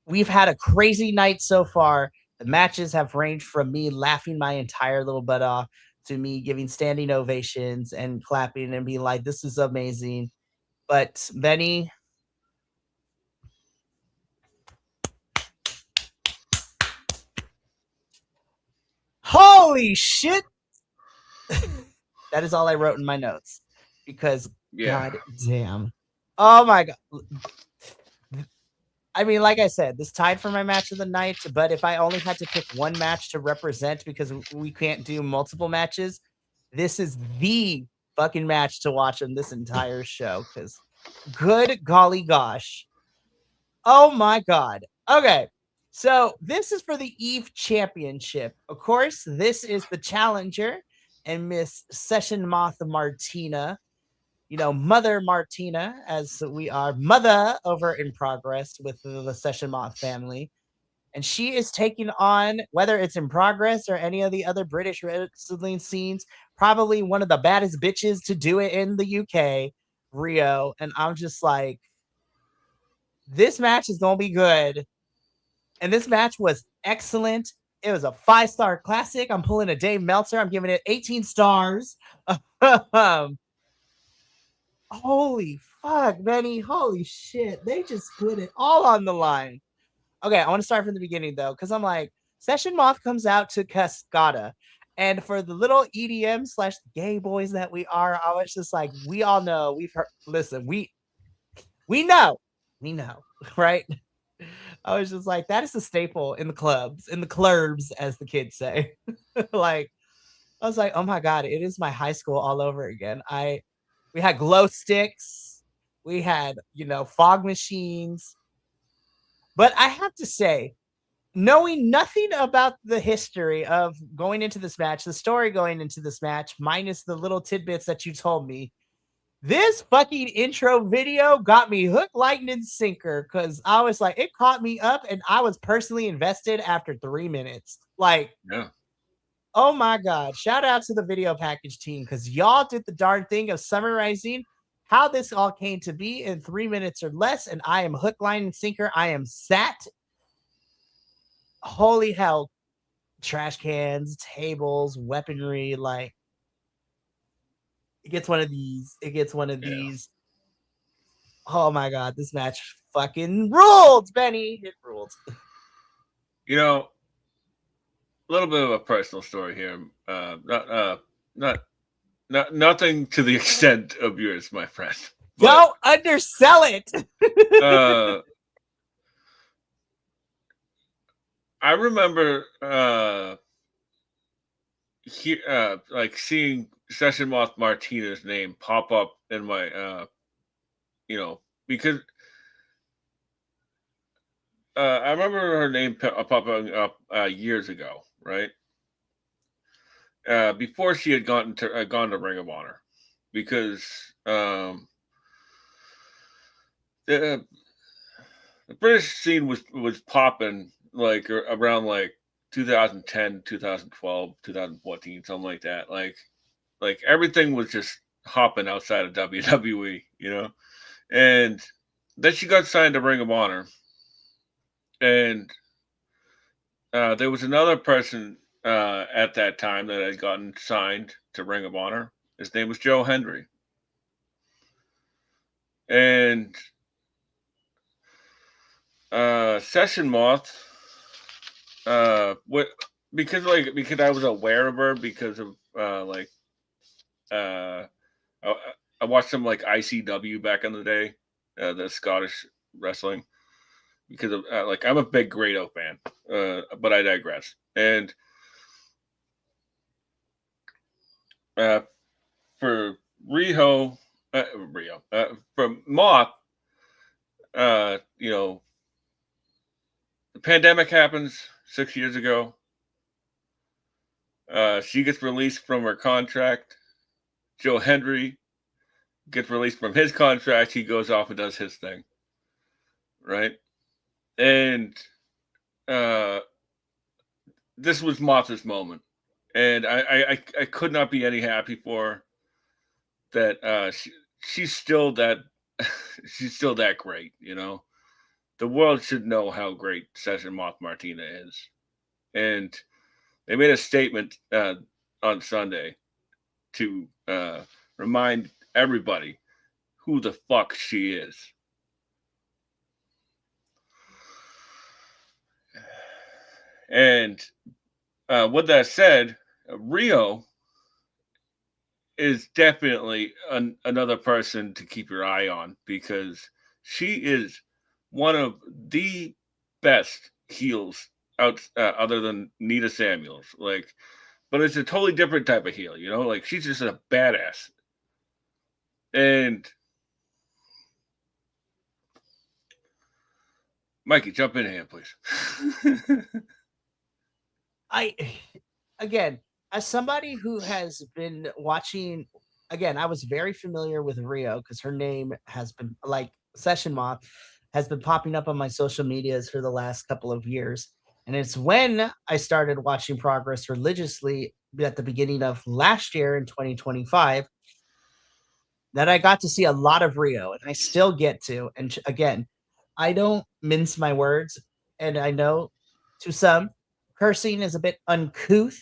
A: we've had a crazy night so far. The matches have ranged from me laughing my entire little butt off to me giving standing ovations and clapping and being like, this is amazing. But Benny, holy shit. That is all I wrote in my notes because
B: Yeah,
A: god damn. Oh my god. I mean, like I said, this tied for my match of the night, but if I only had to pick one match to represent because we can't do multiple matches, this is the fucking match to watch on this entire show because good golly gosh. Oh my god. Okay. So this is for the Eve Championship. Of course, this is the challenger and Miss Session Moth Martina, Mother Martina, as we are Mother over in progress with the Session Moth family. And she is taking on, whether it's in progress or any of the other British wrestling scenes, probably one of the baddest bitches to do it in the UK, Rio. And I'm just like, this match is going to be good. And this match was excellent. It was a 5-star classic. I'm pulling a Dave Meltzer. I'm giving it 18 stars. Holy fuck, Benny. Holy shit. They just put it all on the line. Okay, I want to start from the beginning though, because I'm like, Session Moth comes out to Cascada. And for the little EDM slash gay boys that we are, I was just like, we all know, we've heard, listen, we know, we know, right? I was just like, that is a staple in the clubs, as the kids say. Like, I was like, oh my God, it is my high school all over again. We had glow sticks, we had, fog machines. But I have to say, knowing nothing about the history of going into this match, the story going into this match, minus the little tidbits that you told me, this fucking intro video got me hook, line, and sinker because I was like, it caught me up and I was personally invested after 3 minutes. Like,
B: yeah,
A: oh my God. Shout out to the video package team because y'all did the darn thing of summarizing how this all came to be in 3 minutes or less. And I am hook, line, and sinker. I am sat. Holy hell. Trash cans, tables, weaponry. Like, it gets one of these. It gets one of
B: yeah.
A: these. Oh my god, this match fucking ruled, Benny. It ruled.
B: You know, a little bit of a personal story here. Not nothing to the extent of yours, my friend. But
A: Don't undersell it.
B: uh, I remember like seeing Session Moth Martinez's name pop up in my because I remember her name popping up years ago, right? Before she had gone to Ring of Honor, because the, the British scene was popping like around like 2010, 2012, 2014, something like that. Like everything was just hopping outside of WWE, And then she got signed to Ring of Honor, and there was another person at that time that had gotten signed to Ring of Honor. His name was Joe Hendry, and Session Moth, what because I was aware of her because of uh, I, I watched some like ICW back in the day, the Scottish wrestling, because of I'm a big Grado fan, but I digress. And uh, for for Moth, uh, you know, the pandemic happens 6 years ago. She gets released from her contract. Joe Hendry gets released from his contract. He goes off and does his thing, right? And uh, this was Moth's moment, and I could not be any happy for her that she's still that she's still that great. The world should know how great Session Moth Martina is, and they made a statement on Sunday to remind everybody who the fuck she is. And with that said, Rio is definitely another person to keep your eye on, because she is one of the best heels out other than Nita Samuels. But it's a totally different type of heel. Like she's just a badass. And Mikey, jump in here, please.
A: I again, as somebody who has been watching, again, I was very familiar with Rio because her name has been like Session Moth has been popping up on my social medias for the last couple of years. And it's when I started watching Progress religiously at the beginning of last year in 2025 that I got to see a lot of Rio, and I still get to. And again, I don't mince my words, and I know to some cursing is a bit uncouth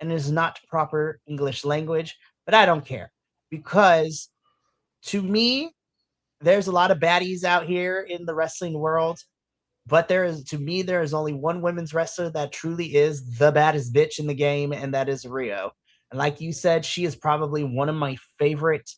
A: and is not proper English language, but I don't care because to me, there's a lot of baddies out here in the wrestling world. But there is only one women's wrestler that truly is the baddest bitch in the game, and that is Rio. And like you said, she is probably one of my favorite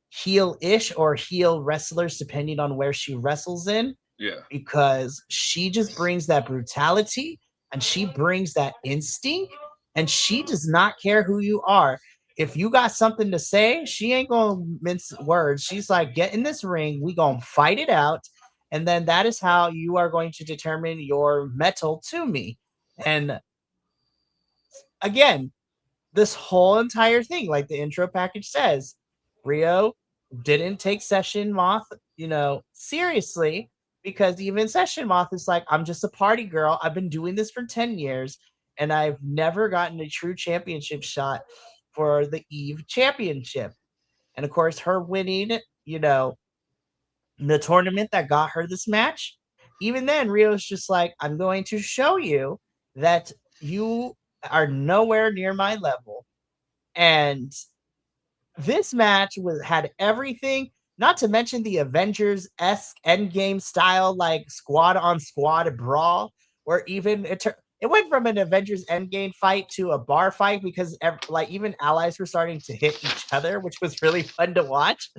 A: heel-ish or heel wrestlers, depending on where she wrestles in,
B: Yeah.
A: because she just brings that brutality and she brings that instinct, and she does not care who you are. If you got something to say, she ain't gonna mince words. She's like, get in this ring, we gonna fight it out, and then that is how you are going to determine your metal to me. And again, this whole entire thing, like the intro package says, Rio didn't take Session Moth, seriously, because even Session Moth is like, I'm just a party girl. I've been doing this for 10 years and I've never gotten a true championship shot for the Eve championship. And of course, her winning, the tournament that got her this match, even then, Rio's just like, I'm going to show you that you are nowhere near my level. And this match had everything. Not to mention the Avengers-esque endgame style, like squad on squad brawl, where even it went from an Avengers Endgame fight to a bar fight because like even allies were starting to hit each other, which was really fun to watch.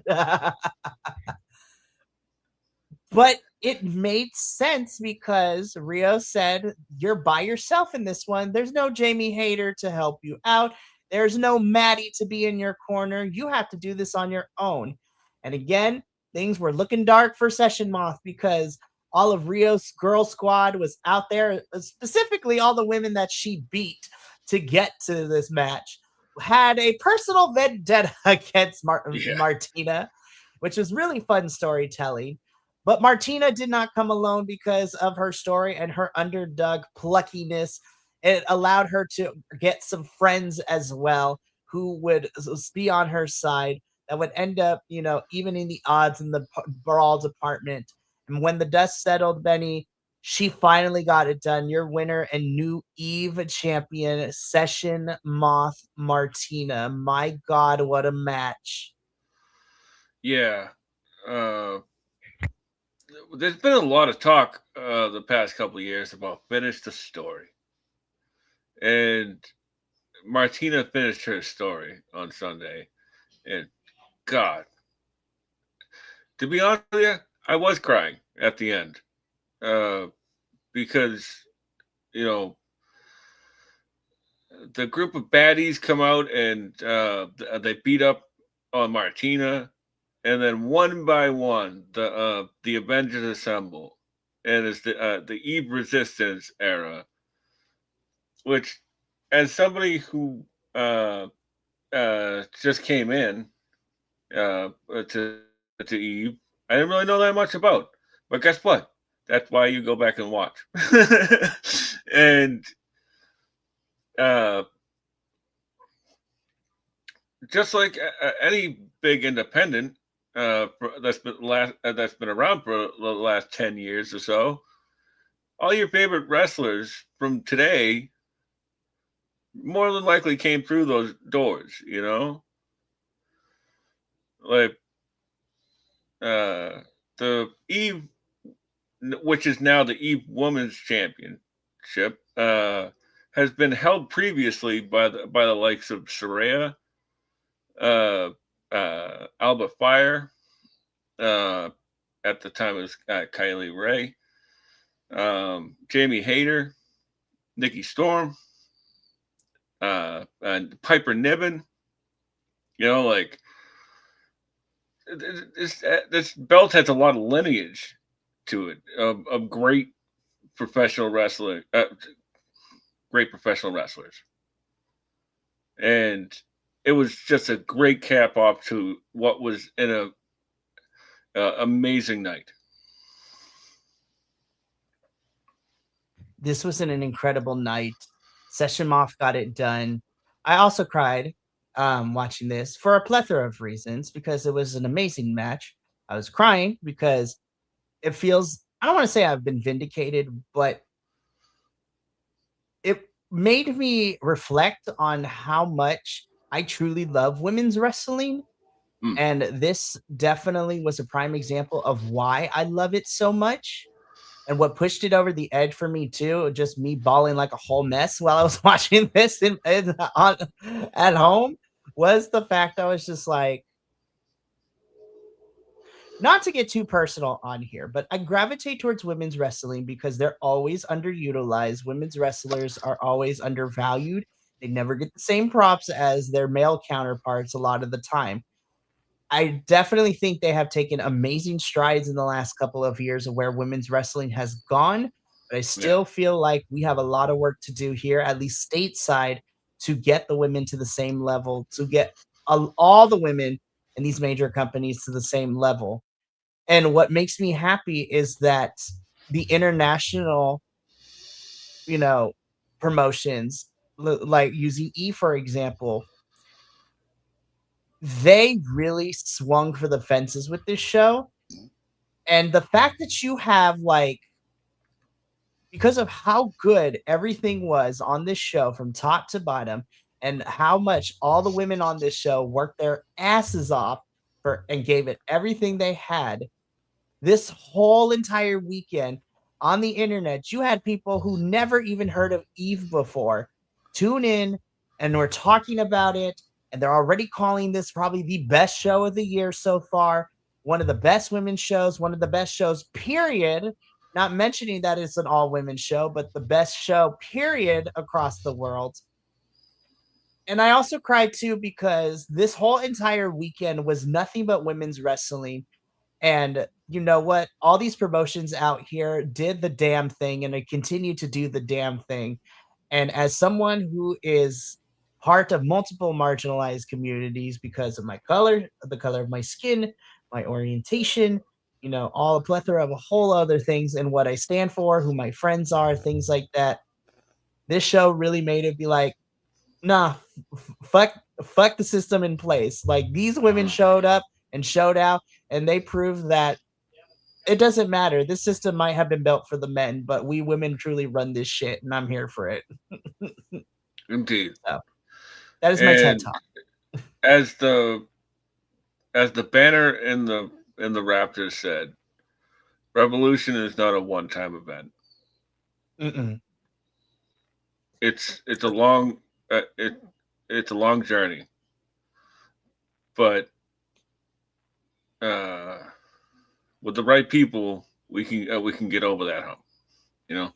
A: But it made sense because Rio said, "You're by yourself in this one. There's no Jamie Hayter to help you out. There's no Maddie to be in your corner. You have to do this on your own." And again, things were looking dark for Session Moth because all of Rio's girl squad was out there, specifically all the women that she beat to get to this match, had a personal vendetta against
B: Yeah.
A: Martina, which was really fun storytelling. But Martina did not come alone because of her story and her underdog pluckiness. It allowed her to get some friends as well who would be on her side that would end up, evening the odds in the brawl department. And when the dust settled, Benny, she finally got it done. Your winner and new Eve champion, Session Moth Martina. My God, what a match.
B: Yeah. Uh, there's been a lot of talk the past couple of years about finish the story, and Martina finished her story on Sunday, and God, to be honest with you, I was crying at the end uh, because you know the group of baddies come out and they beat up on Martina, and then one by one the Avengers assemble, and it's the Eve Resistance era, which, as somebody who just came in to Eve, I didn't really know that much about. But guess what? That's why you go back and watch. And uh, just like any big independent that's been around for the last 10 years or so, all your favorite wrestlers from today more than likely came through those doors. Like uh, the Eve, which is now the Eve Women's Championship, has been held previously by the likes of Saraya, uh, Alba Fire, uh, at the time it was Kylie Ray, Jamie Hayter, Nikki Storm, and Piper Niven. Like this belt has a lot of lineage to it of professional wrestling, great professional wrestlers, and it was just a great cap off to what was in a amazing night.
A: This was an incredible night. Session Moth got it done. I also cried watching this for a plethora of reasons because it was an amazing match. I was crying because it feels, I don't want to say I've been vindicated, but it made me reflect on how much I truly love women's wrestling.
B: Mm.
A: And this definitely was a prime example of why I love it so much. And what pushed it over the edge for me too, just me bawling like a whole mess while I was watching this at home, was the fact I was just like, not to get too personal on here, but I gravitate towards women's wrestling because they're always underutilized. Women's wrestlers are always undervalued. They never get the same props as their male counterparts a lot of the time. I definitely think they have taken amazing strides in the last couple of years of where women's wrestling has gone, but I
B: Yeah,
A: still feel like we have a lot of work to do here, at least stateside, to get the women to the same level, to get all the women in these major companies to the same level. And what makes me happy is that the international, you know, promotions, like using E for example, they really swung for the fences with this show. And the fact that you have like, because of how good everything was on this show from top to bottom, and how much all the women on this show worked their asses off for and gave it everything they had this whole entire weekend on the internet. You had people who never even heard of Eve before tune in and we're talking about it. And they're already calling this probably the best show of the year so far. One of the best women's shows, one of the best shows, period. Not mentioning that it's an all women's show, but the best show, period, across the world. And I also cried too because this whole entire weekend was nothing but women's wrestling. And you know what? All these promotions out here did the damn thing and they continue to do the damn thing. And as someone who is part of multiple marginalized communities because of my color, the color of my skin, my orientation, all a plethora of a whole other things and what I stand for, who my friends are, things like that. This show really made it be like, nah, fuck the system in place. Like these women showed up and showed out, and they proved that it doesn't matter. This system might have been built for the men, but we women truly run this shit, and I'm here for it.
B: Indeed.
A: So that is my TED
B: And
A: talk.
B: as the banner in the Raptors said, revolution is not a one time event.
A: Mm-mm.
B: It's a long it's a long journey, but uh, with the right people, we can get over that hump. You know.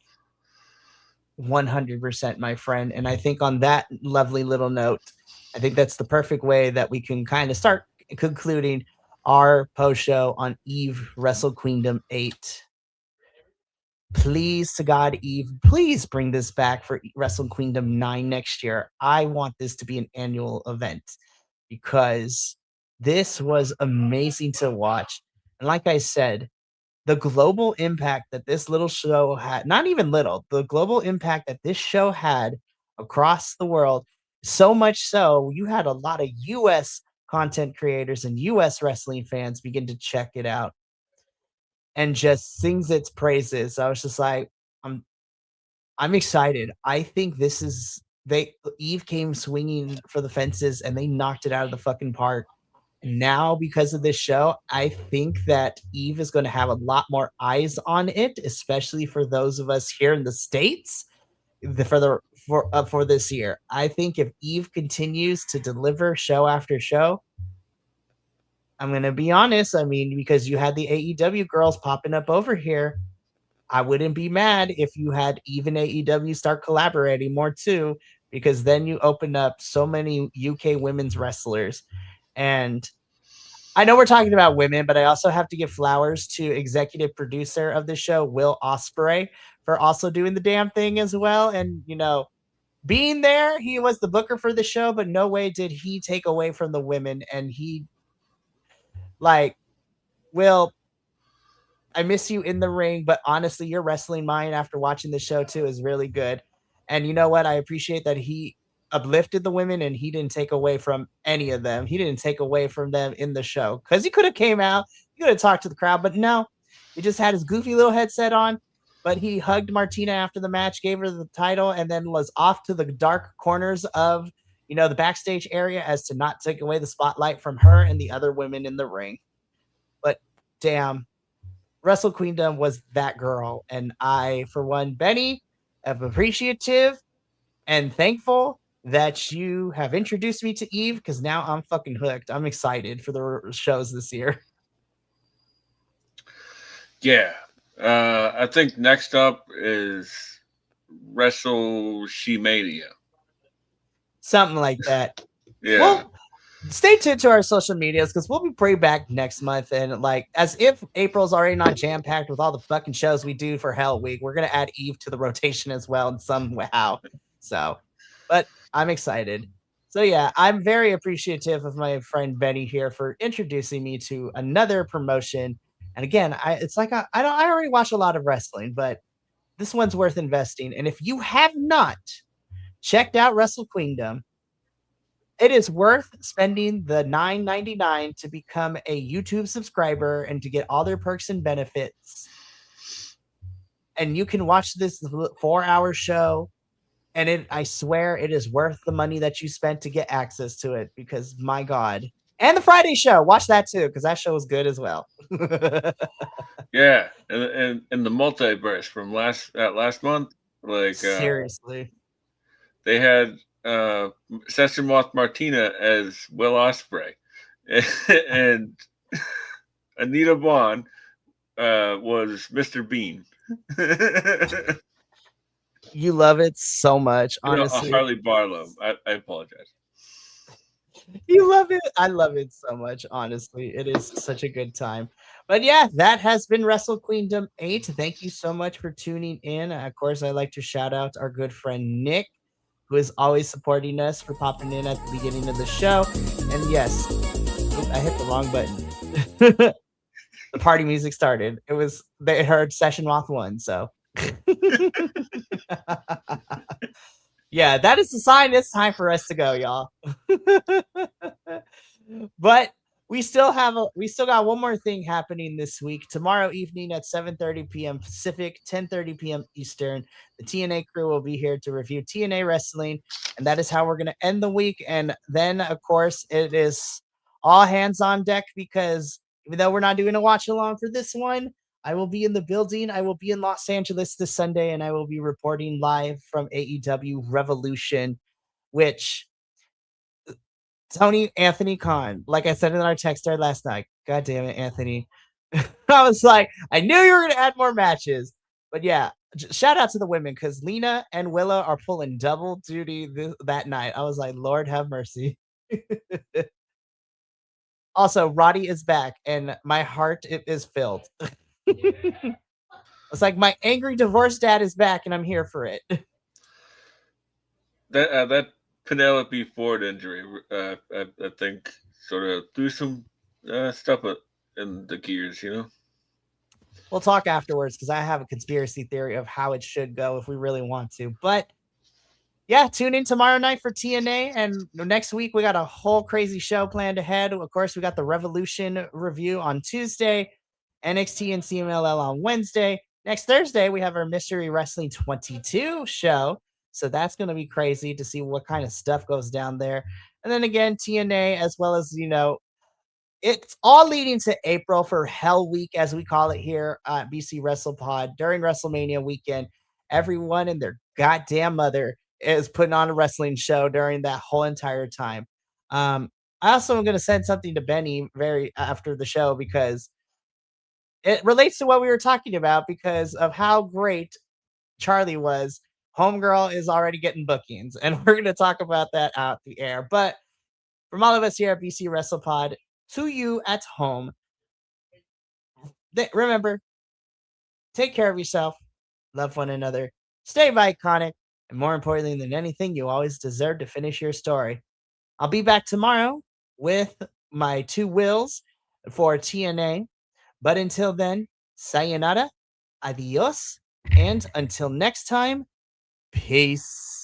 A: 100%, my friend. And I think on that lovely little note, I think that's the perfect way that we can kind of start concluding our post show on Eve Wrestle Queendom 8. Please to God, Eve, please bring this back for Wrestle Queendom 9 next year. I want this to be an annual event because this was amazing to watch. And like I said, the global impact that this little show had, not even little, the global impact that this show had across the world, so much so you had a lot of US content creators and US wrestling fans begin to check it out and just sings its praises. I was just like, I'm I'm excited. I think this is they Eve came swinging for the fences and they knocked it out of the fucking park. And now because of this show, I think that Eve is going to have a lot more eyes on it, especially for those of us here in the states for this year. I think if Eve continues to deliver show after show, I'm going to be honest, I mean because you had the AEW girls popping up over here, I wouldn't be mad if you had even AEW start collaborating more too, because then you open up so many UK women's wrestlers. And I know we're talking about women, but I also have to give flowers to executive producer of the show, Will Ospreay, for also doing the damn thing as well. And, being there, he was the booker for the show, but no way did he take away from the women. And he, like, Will, I miss you in the ring, but honestly, your wrestling mind after watching the show too is really good. And you know what? I appreciate that he uplifted the women and he didn't take away from any of them. He didn't take away from them in the show because he could have came out, he could have talked to the crowd, but no, he just had his goofy little headset on. But he hugged Martina after the match, gave her the title, and then was off to the dark corners of the backstage area as to not take away the spotlight from her and the other women in the ring. But damn, Wrestle Queendom was that girl. And I, for one, Benny, am appreciative and thankful that you have introduced me to Eve because now I'm fucking hooked. I'm excited for the shows this year.
B: Yeah. I think next up is Wrestle She Mania.
A: Something like that.
B: Yeah.
A: Well, stay tuned to our social medias because we'll be bring back next month. And like, as if April's already not jam packed with all the fucking shows we do for Hell Week, we're gonna add Eve to the rotation as well in somehow. So, but I'm excited. So yeah, I'm very appreciative of my friend Benny here for introducing me to another promotion. And again, it's like I already watch a lot of wrestling, but this one's worth investing. And if you have not checked out Wrestle Queendom, it is worth spending the $9.99 to become a YouTube subscriber and to get all their perks and benefits. And you can watch this 4-hour show. And I swear it is worth the money that you spent to get access to it because my God. And the Friday show. Watch that too, because that show was good as well.
B: Yeah, and the multiverse from last month, like
A: Seriously.
B: they had Session Moth Martina as Will Ospreay, and Anita Vaughn was Mr. Bean.
A: You love it so much, honestly.
B: Harley Barlow. I apologize.
A: You love it. I love it so much, honestly. It is such a good time. But yeah, that has been Wrestle Queendom 8. Thank you so much for tuning in. Of course, I'd like to shout out our good friend Nick, who is always supporting us, for popping in at the beginning of the show. And yes, I hit the wrong button. The party music started. They heard Session Moth 1, so yeah, that is the sign it's time for us to go, y'all. But we still got one more thing happening this week. Tomorrow evening at 7:30 p.m. Pacific, 10:30 p.m. Eastern, the TNA crew will be here to review TNA wrestling, and that is how we're going to end the week. And then, of course, it is all hands on deck, because even though we're not doing a watch along for this one, I will be in the building. I will be in Los Angeles this Sunday, and I will be reporting live from AEW Revolution, which Tony Anthony Khan, like I said in our text thread last night, God damn it, Anthony. I was like, I knew you were going to add more matches. But yeah, shout out to the women, because Lena and Willa are pulling double duty that night. I was like, Lord have mercy. Also, Roddy is back, and my heart is filled. It's like my angry divorced dad is back, and I'm here for it.
B: That Penelope Ford injury, I think, sort of threw some stuff in the gears.
A: We'll talk afterwards, because I have a conspiracy theory of how it should go if we really want to. But yeah, tune in tomorrow night for TNA. And next week, we got a whole crazy show planned ahead. Of course, we got the Revolution review on Tuesday, NXT and CMLL on Wednesday. Next Thursday, we have our Mystery Wrestling 22 show. So that's going to be crazy to see what kind of stuff goes down there. And then again, TNA, as well as, it's all leading to April for Hell Week, as we call it here at BC WrestlePod. During WrestleMania weekend, everyone and their goddamn mother is putting on a wrestling show during that whole entire time. I also am going to send something to Benny very after the show, because it relates to what we were talking about, because of how great Charlie was. Homegirl is already getting bookings, and we're going to talk about that out the air. But from all of us here at BC WrestlePod, to you at home, remember, take care of yourself, love one another, stay iconic, and more importantly than anything, you always deserve to finish your story. I'll be back tomorrow with my two wills for TNA. But until then, sayonara, adios, and until next time, peace.